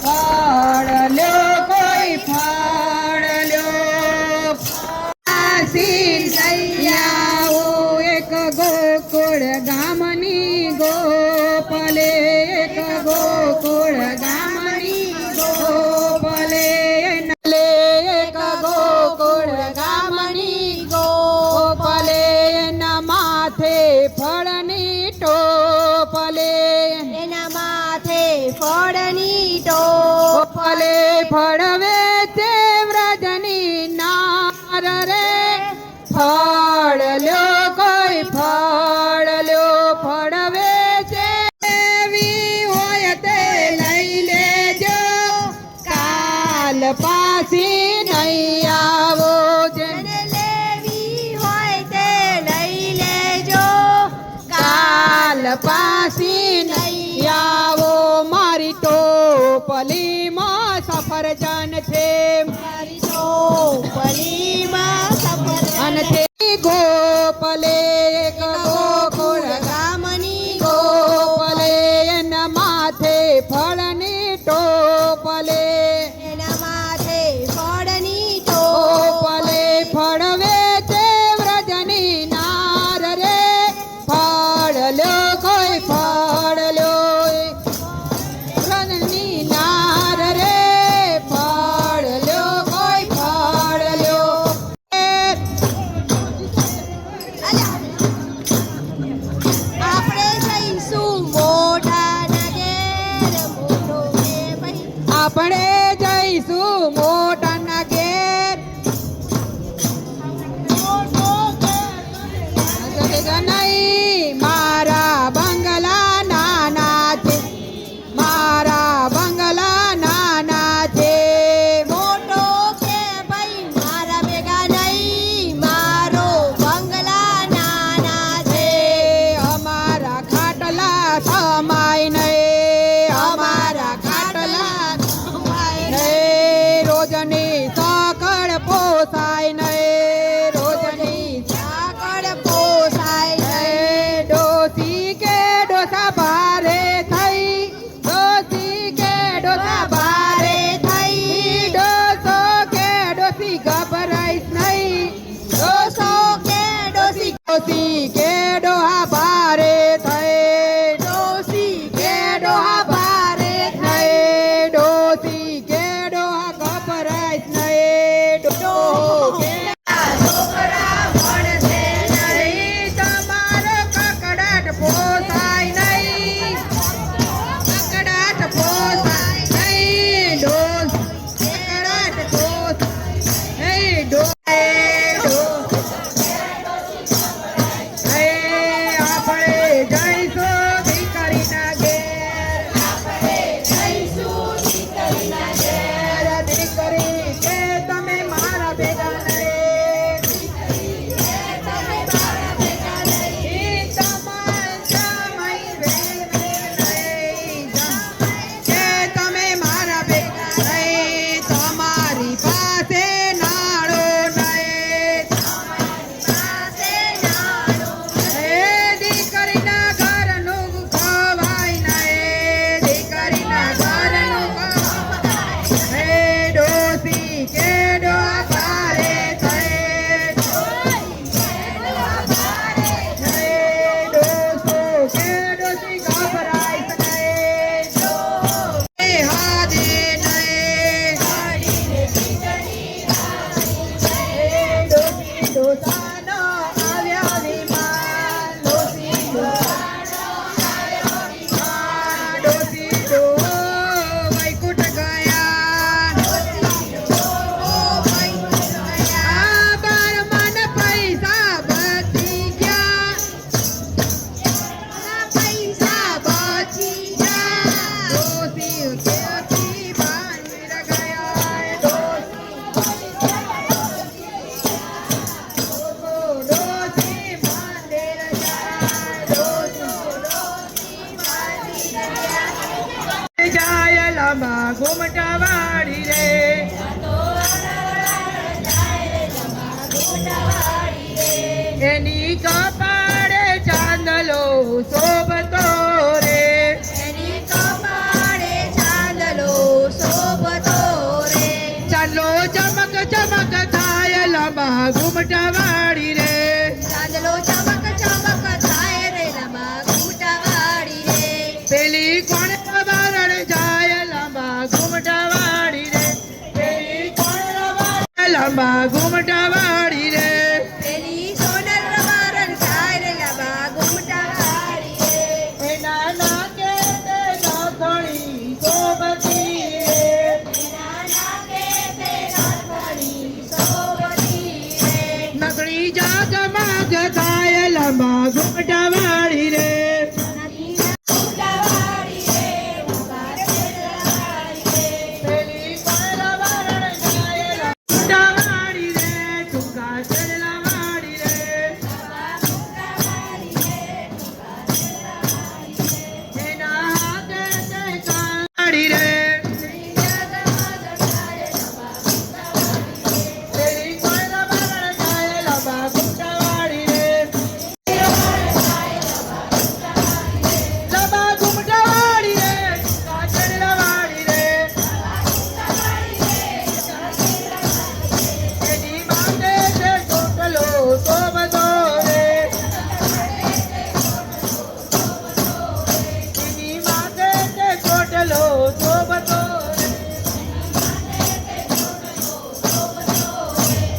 ફળ લ્યો કોઈ ફળ લ્યો આસીન સૈયાઓ એક ગોકુળ ગામની ગોપલે એક ગોકુળ ગામની ગોપલે એક ગોકુળ ગામની ગોપલે એના માથે ફળની ટોપલે એના માથે ફળની ટોપલે ફળવે તે વ્રજની નાર રે ફળ લ્યો કોઈ ફળ લ્યો ફળવે છે એવી હોય તે લઈ લેજો કાલ પાછી નહીં આવો જેને લેવી હોય તે લઈ લેજો કાલ પાછી નહીં આવો મારી ટોપલીમાં સફરજન લાંબા ઘૂમટા વાળી રે એની કપાળે ચાંદલો શોભતો રે એની કપાળે ચાંદલો શોભતો રે ચાંદલો ચમક ચમક થાય લાંબા ઘૂમટા વાળી રે ચાંદલો ચમક ચમક થાય રે લાંબા ઘૂમટા વાળી રે પેલી કોણ વારણ જાય લાંબા ઘૂમટા વાળી રે પેલી કોણ લાંબા ઘૂમટા વાળી રે પેલી સોનલ વારણ જાય રે લાંબા ઘૂમટા વાળી રે એના નાકે તે નાથણી શોભતી રે એના નાકે તે નાથણી શોભતી રે નગરી જાગમગ થાય લાંબા ઘૂમટા વાળી રે પેલી કોણ વારણ જાય લાંબા વાળી રે ટૂંકા ચડલા વાળી રે એના હાથે તે કાળી રે પેલી કોણ વારણ જાય લાંબા ઘૂમટા વાળી રે લાંબા ઘૂમટા વાળી રે ટૂંકા ચડલા વાળી રે એની માથે તે ચોટલો શોભતો રે એની માથે તે ચોટલો શોભતો રે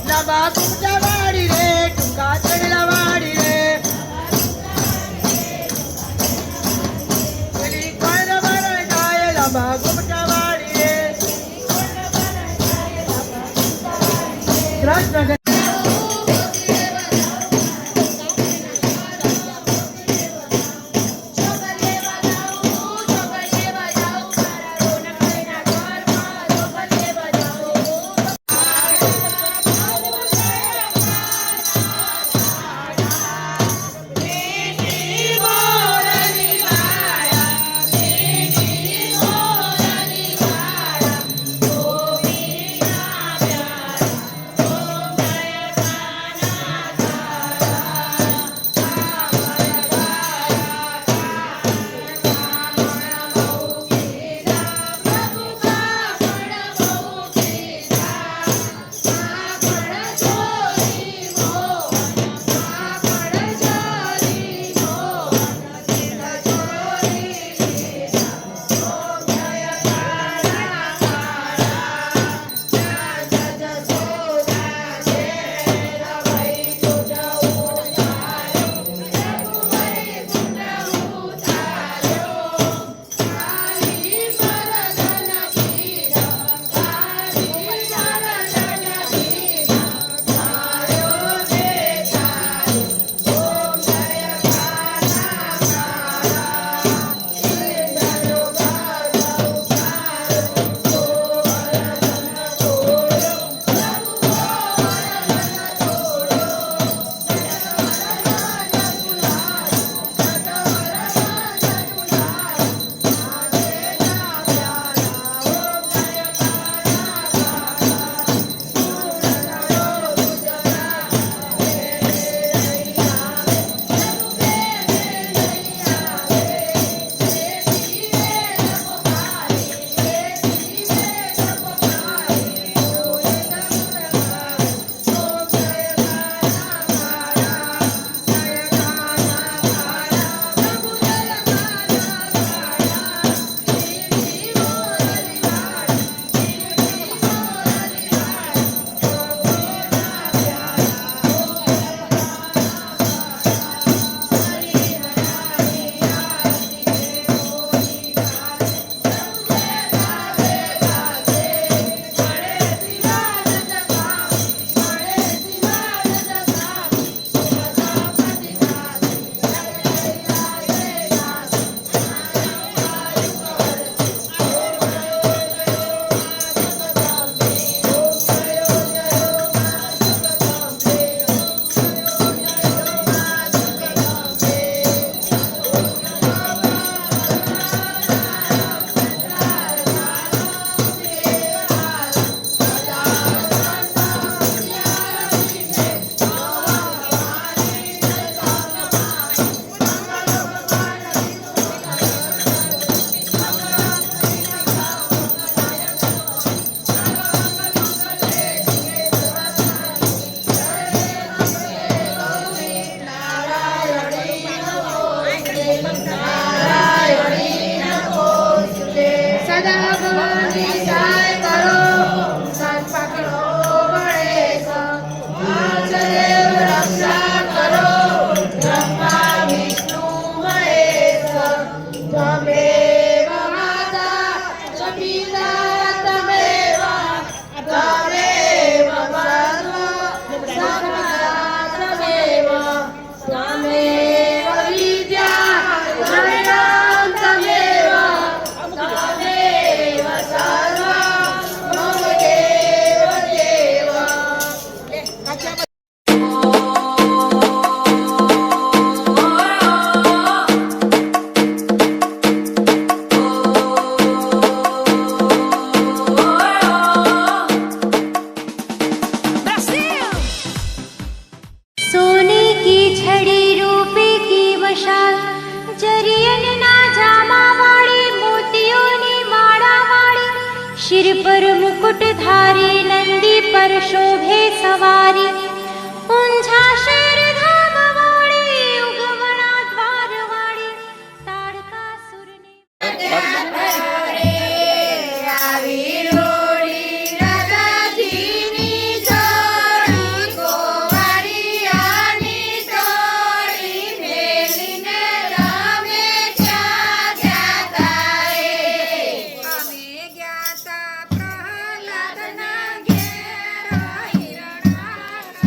લાંબા ઘૂમટા વાળી રે ટૂંકા ચડલા વાળી રે પેલી કોણ વારણ જાય લાંબા ઘૂમટા વાળી રે કૃષ્ણ त्वमेव माता च पिता त्वमेव त्वमेव सर्वं त्वमेव त्वमेव विद्या त्वमेव त्वमेव सर्वं मम देव देव सोने की छड़ी रूपे की मशाल जरियन ना जामा वाली मोतियों ने माड़ा वाली सिर पर मुकुट धारी नंदी पर शोभे सवारी ऊंझा शेर धाम वाली उगमना द्वार वाली ताड़का सुर ने પ્રહલાદના ઘેર હિરણા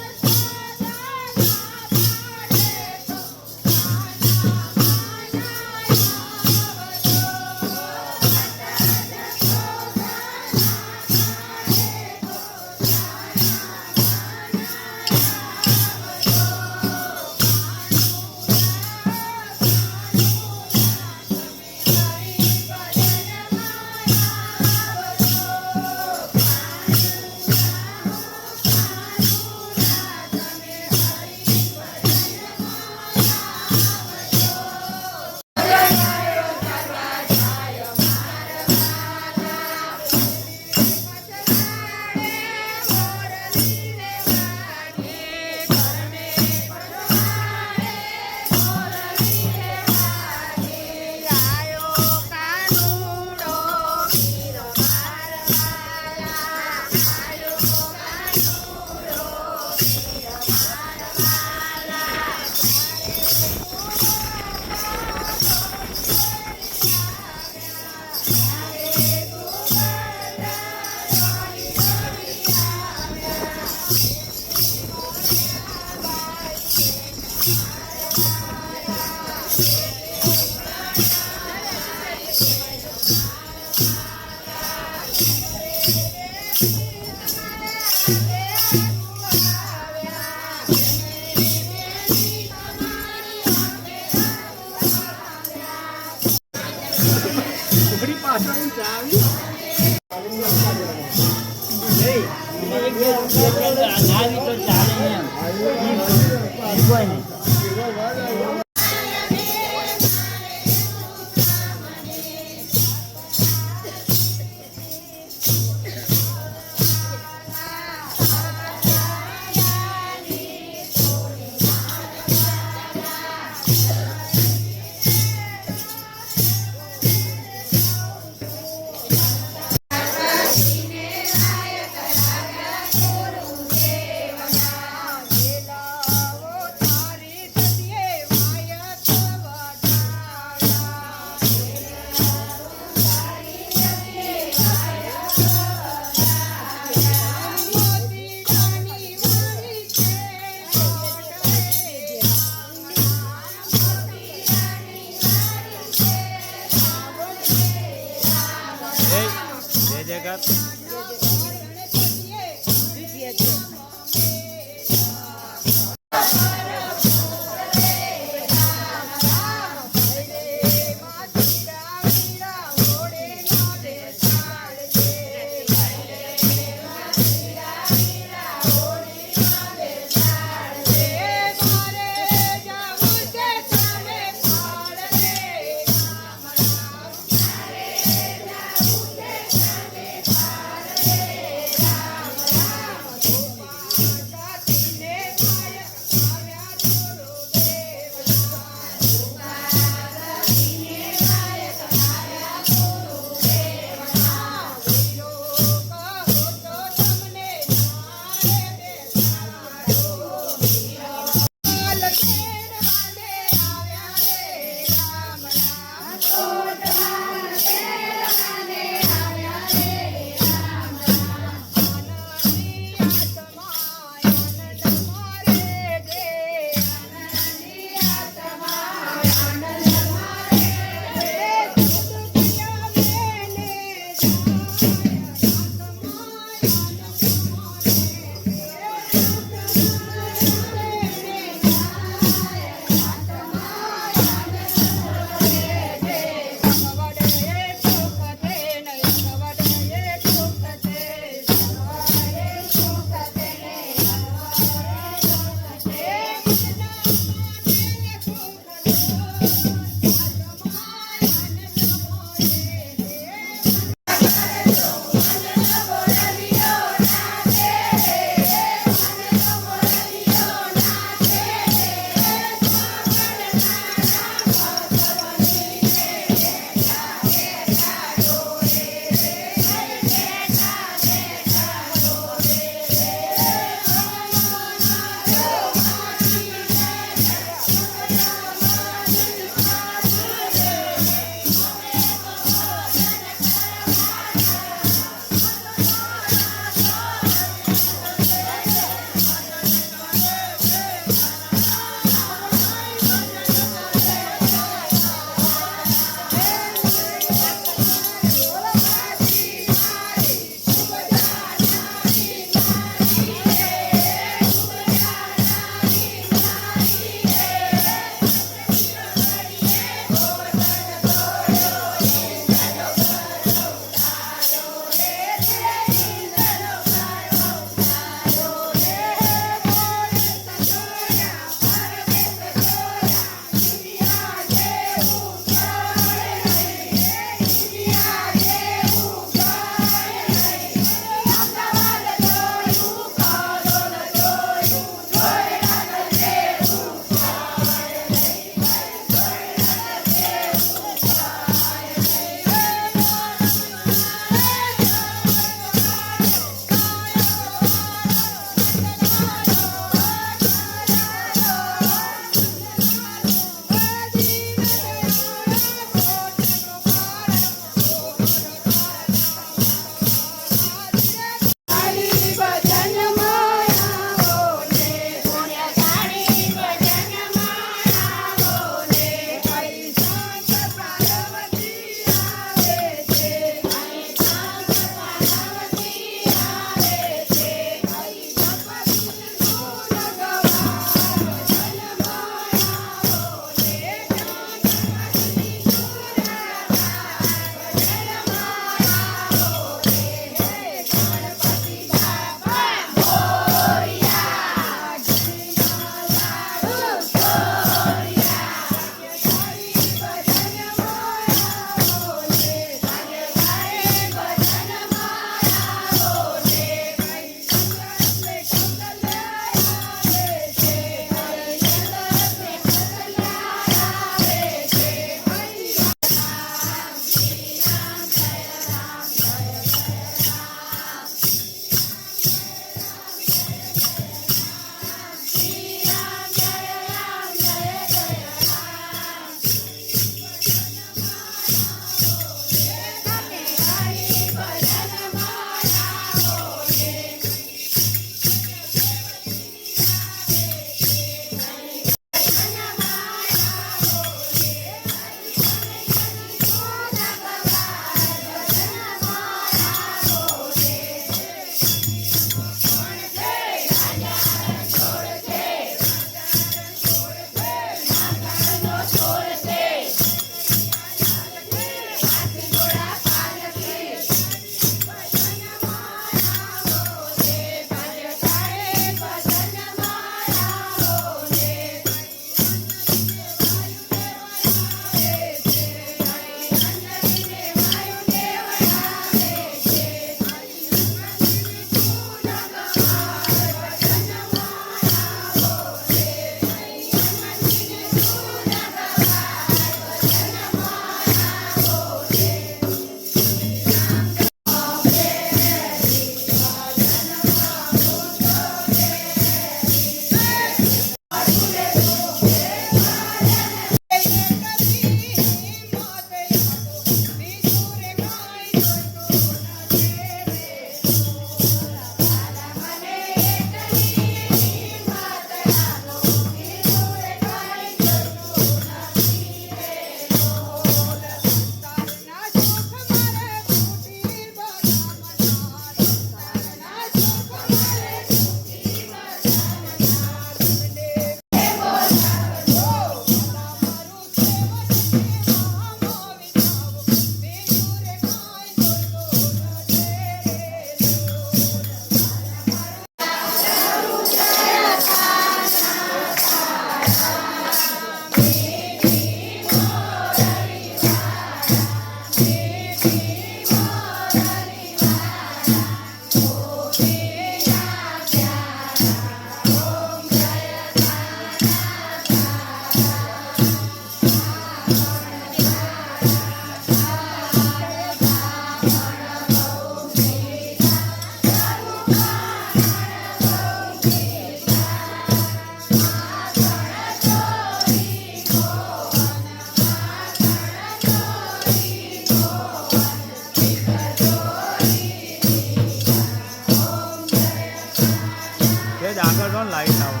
આગળ જો લાઈટ આવો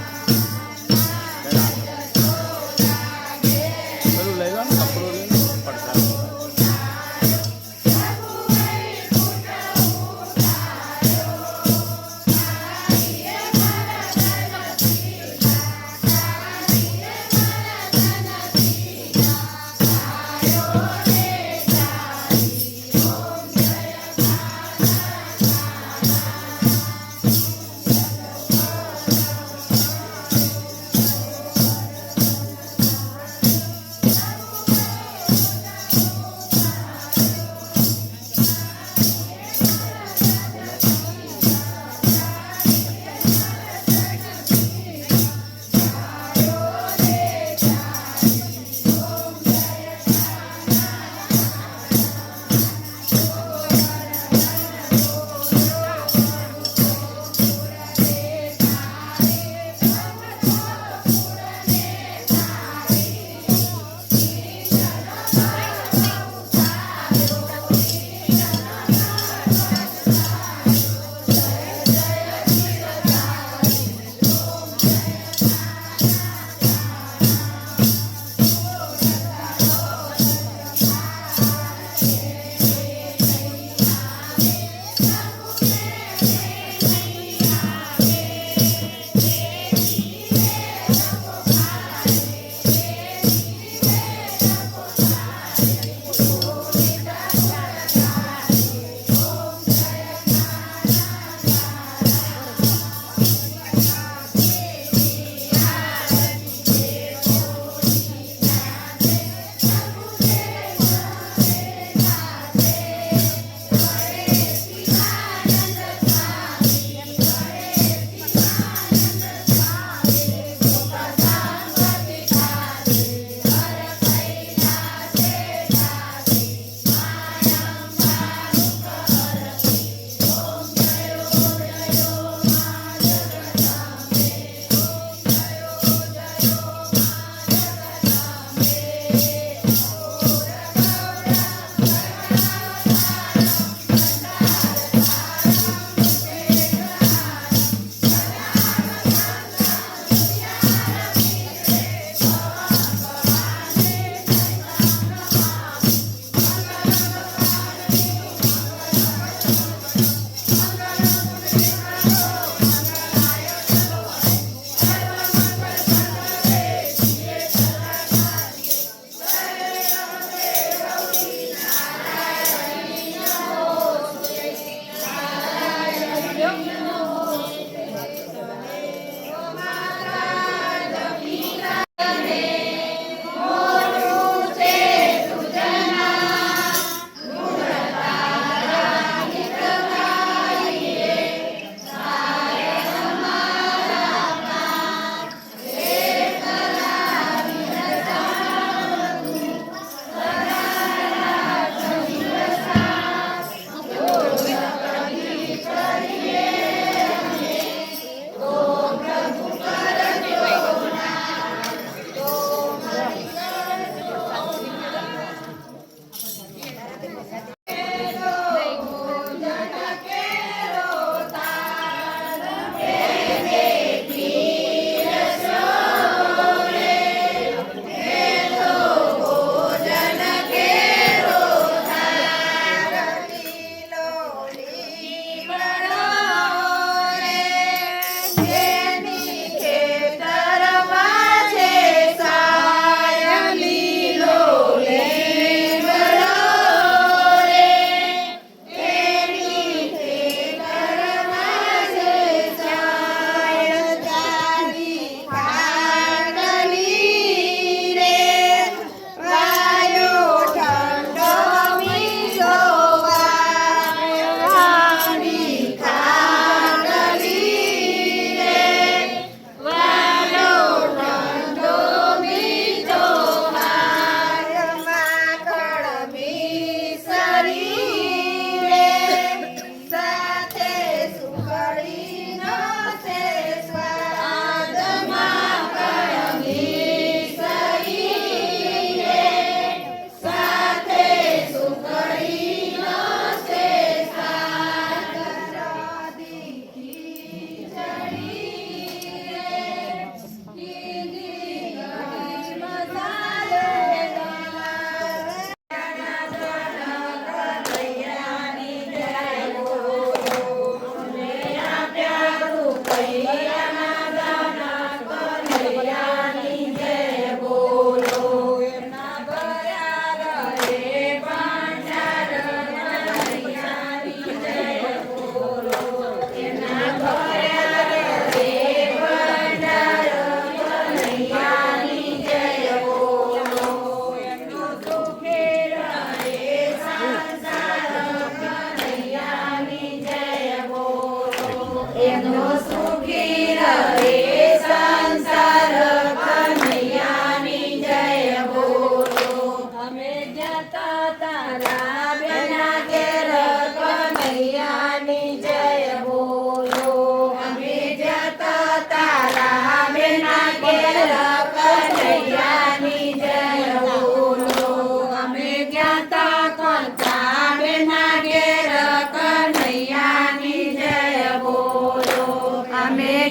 પેલું લઈ લો ને કપડું લઈને પડતા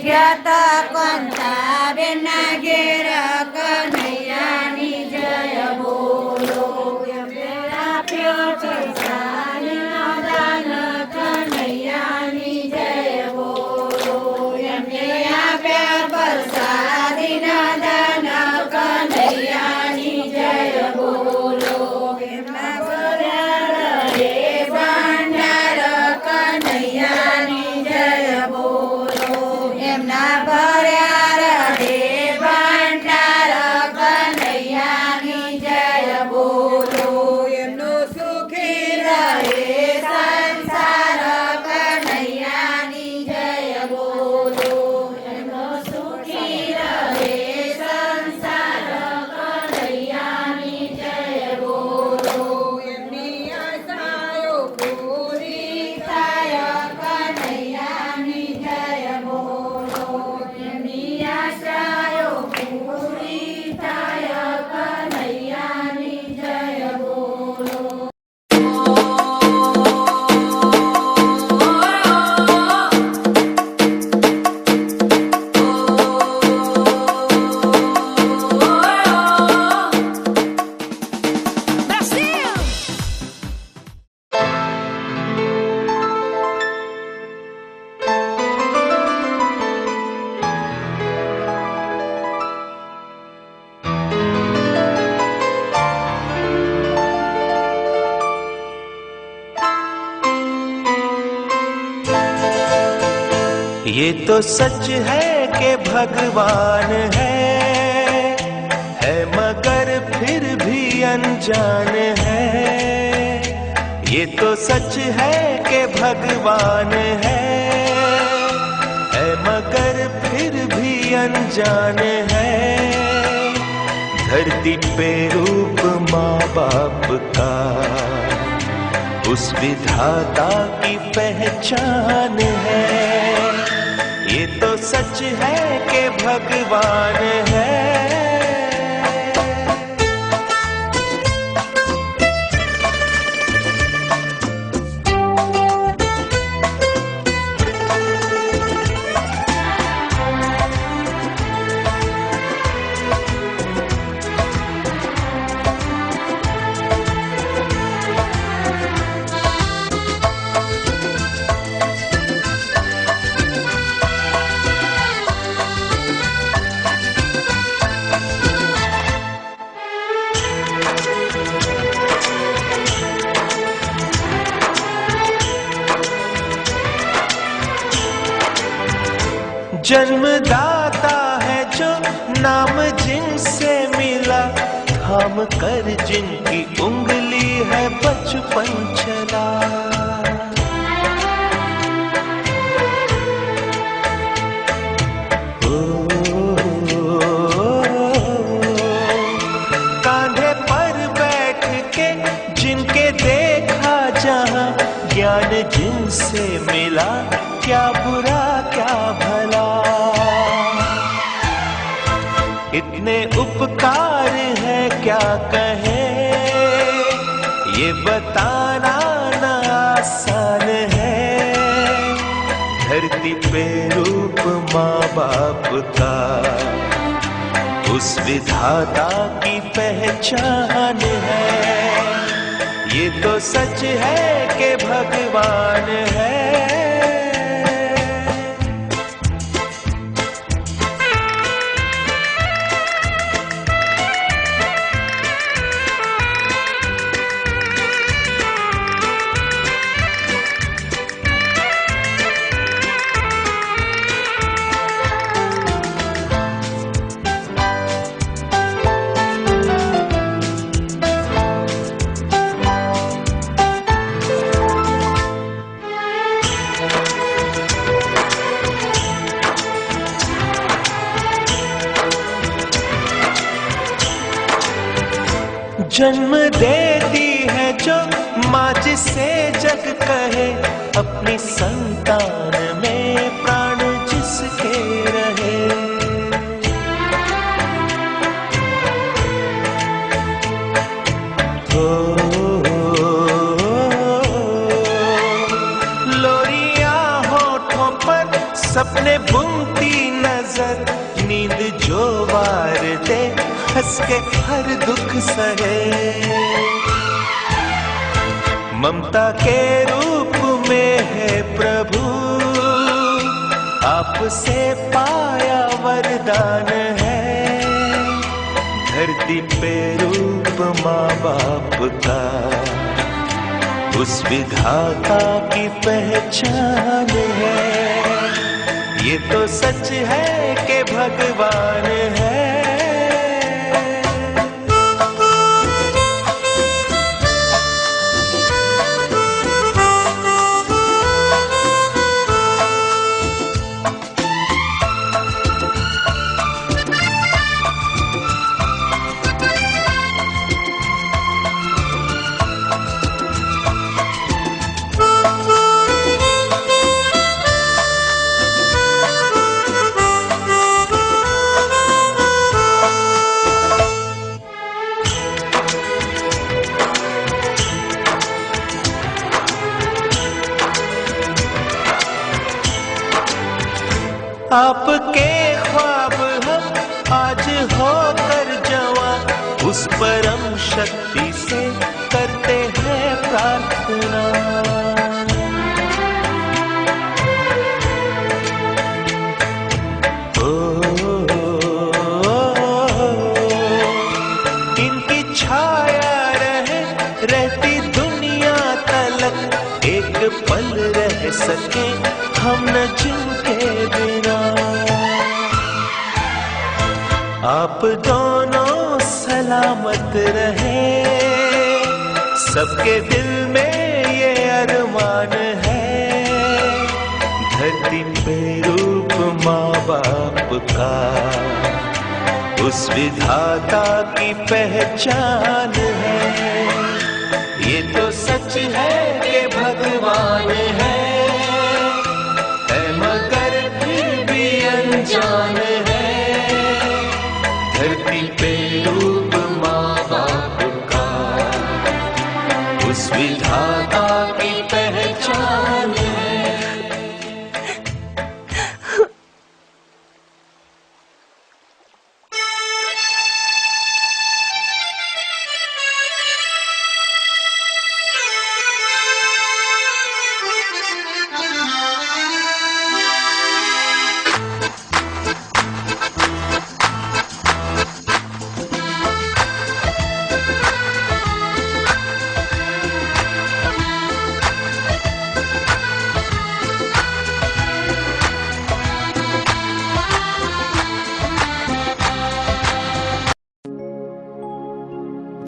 ગયા કોંતા બેના ઘેર કનૈયાની જય બોલો એમને આપ્યો છે સારીનો દાન કનૈયાની જય બોલો એમને આપ્યા પ્રસાદીના દાન કનૈયાની જય બોલો એમના ભર્યા રે ભંડાર કનૈયાની જય બોલો એમના ભર્યા રે ભંડાર કનૈયાની જય બોલો એમનું સુખી રહે સંસાર કનૈયાની જય બોલો એમનો સુખી રહે સંસાર કનૈયાની જય બોલો એમની આશાઓ પૂરી થાય કનૈયાની જય બોલો એમની આશાઓ પૂરી થાય કનૈયાની જય બોલો ये तो सच है कि भगवान है मगर फिर भी अनजान है। ये तो सच है कि भगवान है मगर फिर भी अनजान है। धरती पे रूप माँ बाप का उस विधाता की पहचान है। ये तो सच है कि भगवान है। जन्मदाता है जो नाम जिनसे मिला, थाम कर जिनकी उंगली है बचपन चला। कांधे पर बैठ के जिनके देखा जहां, ज्ञान जिनसे मिला क्या बुरा क्या भला। इतने उपकार है क्या कहे, ये बताना ना आसान है। धरती पे रूप माँ बाप का उस विधाता की पहचान है। ये तो सच है कि भगवान है। जन्म देती है जो माँ जिसे जग कहे, अपनी संतान में प्राण जिसके रहे। लोरियां होठों पर सपने बुनती हंस के हर दुख सहे। ममता के रूप में है प्रभु, आपसे पाया वरदान है। धरती पे रूप माँ बाप का, उस विधाता की पहचान है। ये तो सच है कि भगवान है। आपके ख्वाब हम आज होकर जवां, उस परम शक्ति से करते हैं प्रार्थना। इनकी छाया रहती दुनिया तलक, एक पल रह सके हम न जिनके बिना। आप दोनों सलामत रहे, सबके दिल में ये अरमान है। धरती पे रूप माँ बाप का, उस विधाता की पहचान है। ये तो सच है कि भगवान है मगर फिर भी अनजान है। धरती पे रूप माँ बाप का, उस विधाता की पहचान है।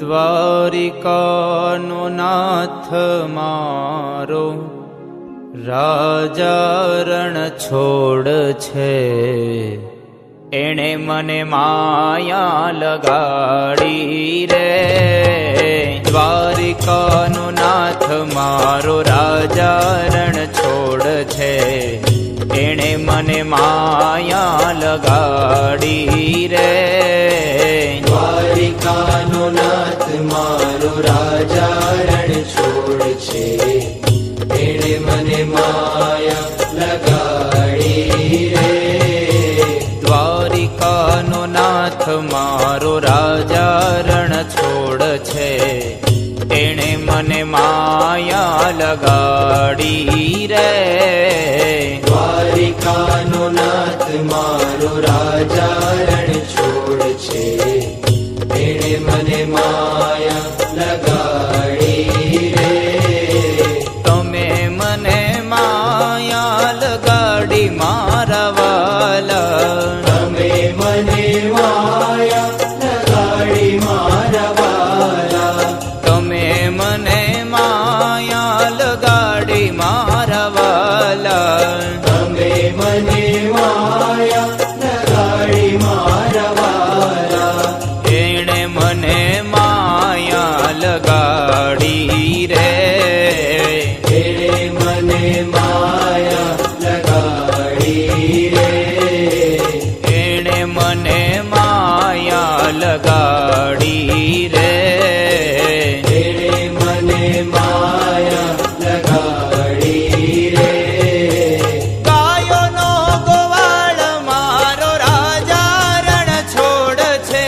દ્વારિકાનો નાથ મારો રાજા રણ છોડ છે, એણે મને માયા લગાડી રે. દ્વારિકાનો નાથ મારો રાજા રણ છોડ છે, એણે મને માયા લગાડી રે. દ્વારિકાનો નાથ મારો રાજા રણ છોડ છે, એણે મને માયા લગાડી રે. દ્વારિકાનો નાથ મારો રાજા રણ છોડ છે, એણે મને માયા લગાડી રે. દ્વારિકાનો નાથ મારો રાજા રણ છોડ છે, એણે મને માયા લગાડી રે. તમે મને માયા લગાડી મારા વાલા, તમે મને માયા લગાડી મારા વાલા. તમે મને માયા લગાડી મારા વાલા. તમે મને માયા લગાડી મારા વાલા. એણે મને માયા લગાડી રે. એણે મને માયા લગાડી રે. એણે મને માયા લગાડી રે. એણે મને માયા લગાડી રે. ગાયોનો ગોવાળ મારો રાજા રણ છોડ છે,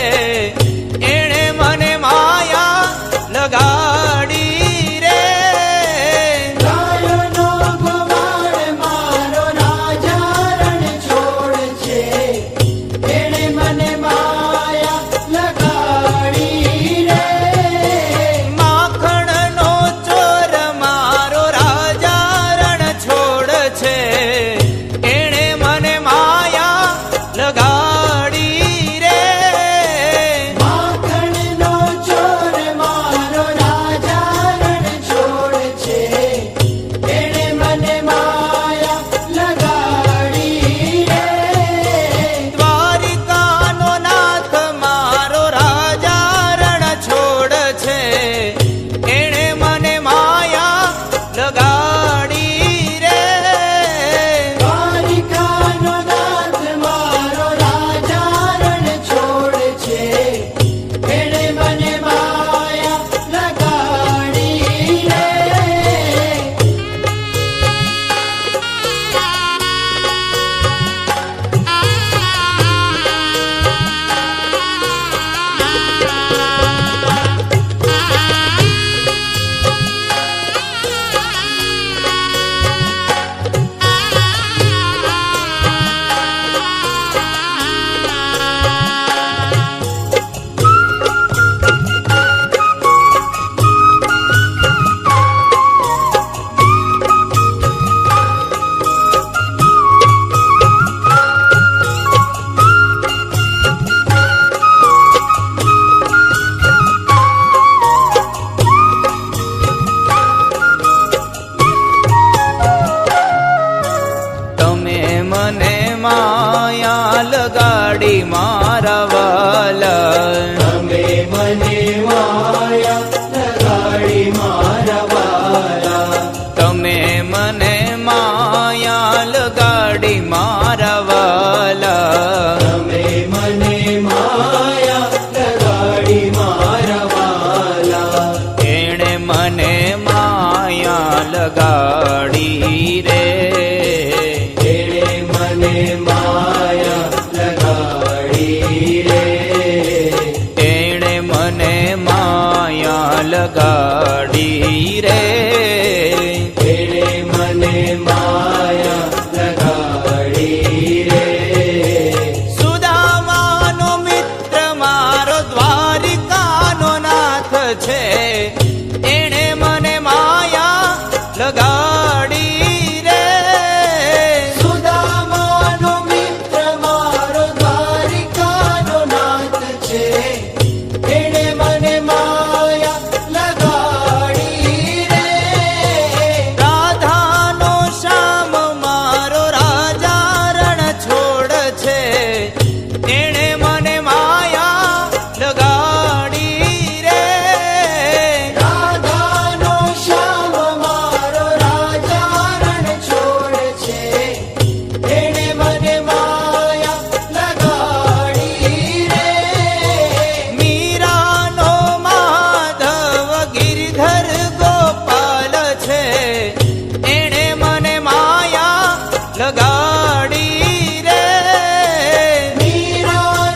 એણે મને માયા લગાડી રે. માખણનો ચોર મારો રાજા રણ છોડ છે, એણે મને માયા લગાડી રે. માખણનો ચોર મારો રાજા રણ છોડ છે, એણે મને માયા લગાડી રે. દ્વારિકાનો નાથ મારો રાજા રણ છોડ છે, એણે મને માયા લગાડી રે. દ્વારિકાનો નાથ મારો રાજા રણ છોડ છે, એણે મને માયા લગાડી રે. તમે મને માયા લગાડી મારા વાલા, તમે મને માયા લગાડી મારા વાલા. તમે મને માયા લગાડી મારા વાલા. તમે મને માયા લગાડી મારા વાલા. એણે મને માયા લગાડી રે. એણે મને માયા લગાડી રે. એણે મને માયા લગાડી રે. એણે મને માયા લગાડી રે. સુદામાનો મિત્ર મારો દ્વારિકાનો નાથ છે, એણે મને માયા લગાડી રે. સુદામાનો મિત્ર મારો દ્વારિકાનો નાથ છે, એણે મને માયા લગાડી રે. રાધાનો શ્યામ મારો રાજા રણ છોડ છે, એણે મને માયા લગાડી રે. રાધાનો શ્યામ મારો રાજા રણ છોડ છે, એણે મને માયા લગાડી રે. મીરાનો માધવ ગિરધર ગોપાલ છે, એણે મને માયા લગાડી રે. મીરા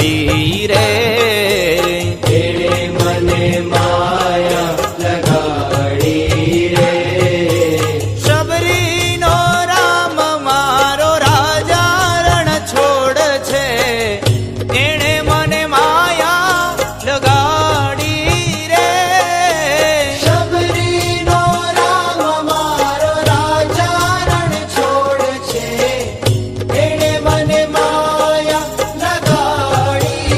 લગાડી રે એણે મને માયા લગાડી રે શબરીનો રામ મારો રાજા રણ છોડ છે એણે મને માયા લગાડી રે શબરીનો રામ મારો રાજા રણ છોડ છે એણે મને માયા લગાડી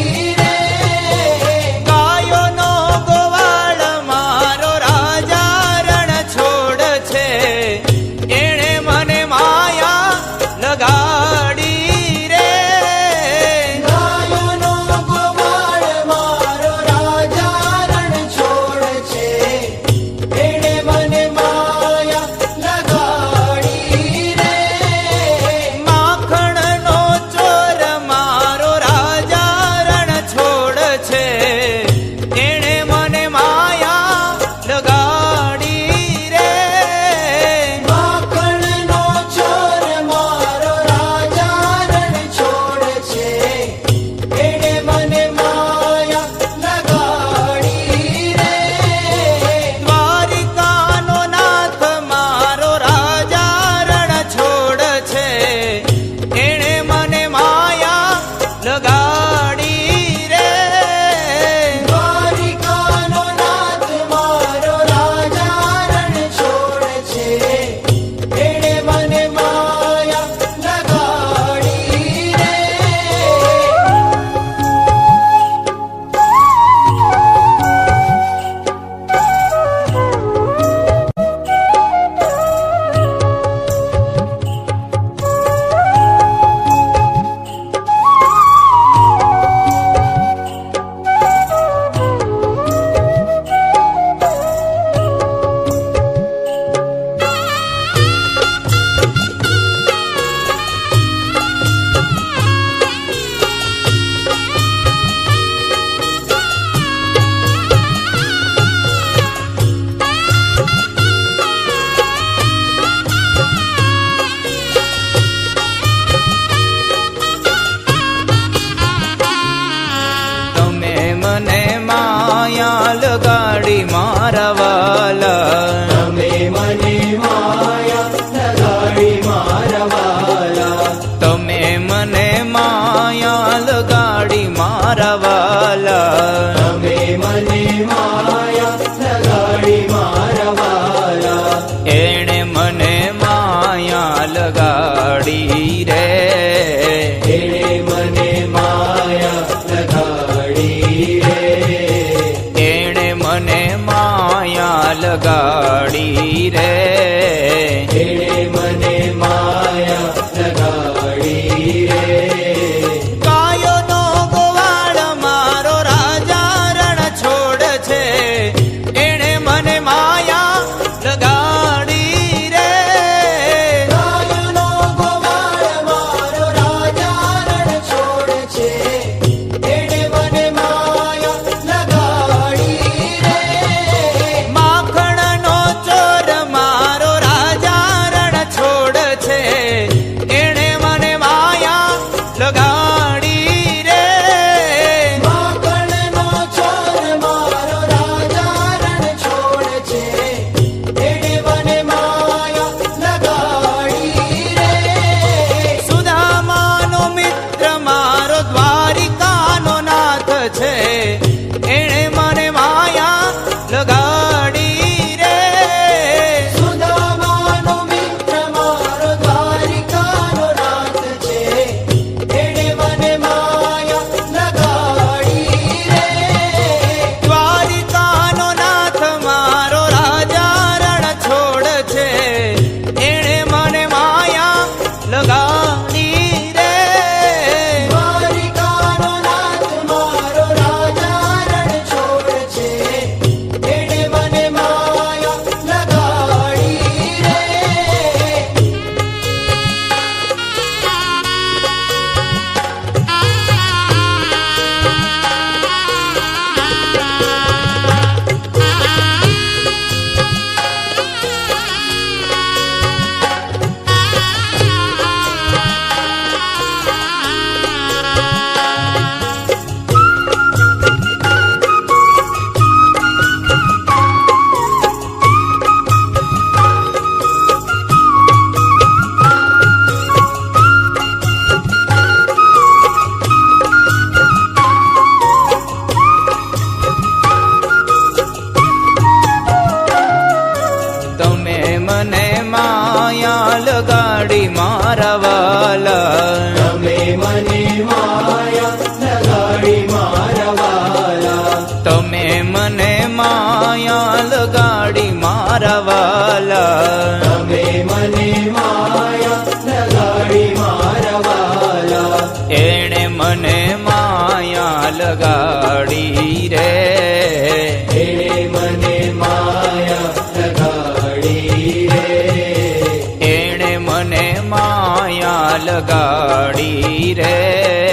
વાલા તમે મને માયા લગાડી મારા વાલા તમે મને માયા લગાડી મારા વાલા તમે મને માયા લગાડી મારા વાલા એણે મને માયા લગાડી રે એણે મને માયા લગાડી રે એણે મને માયા લગાડી રે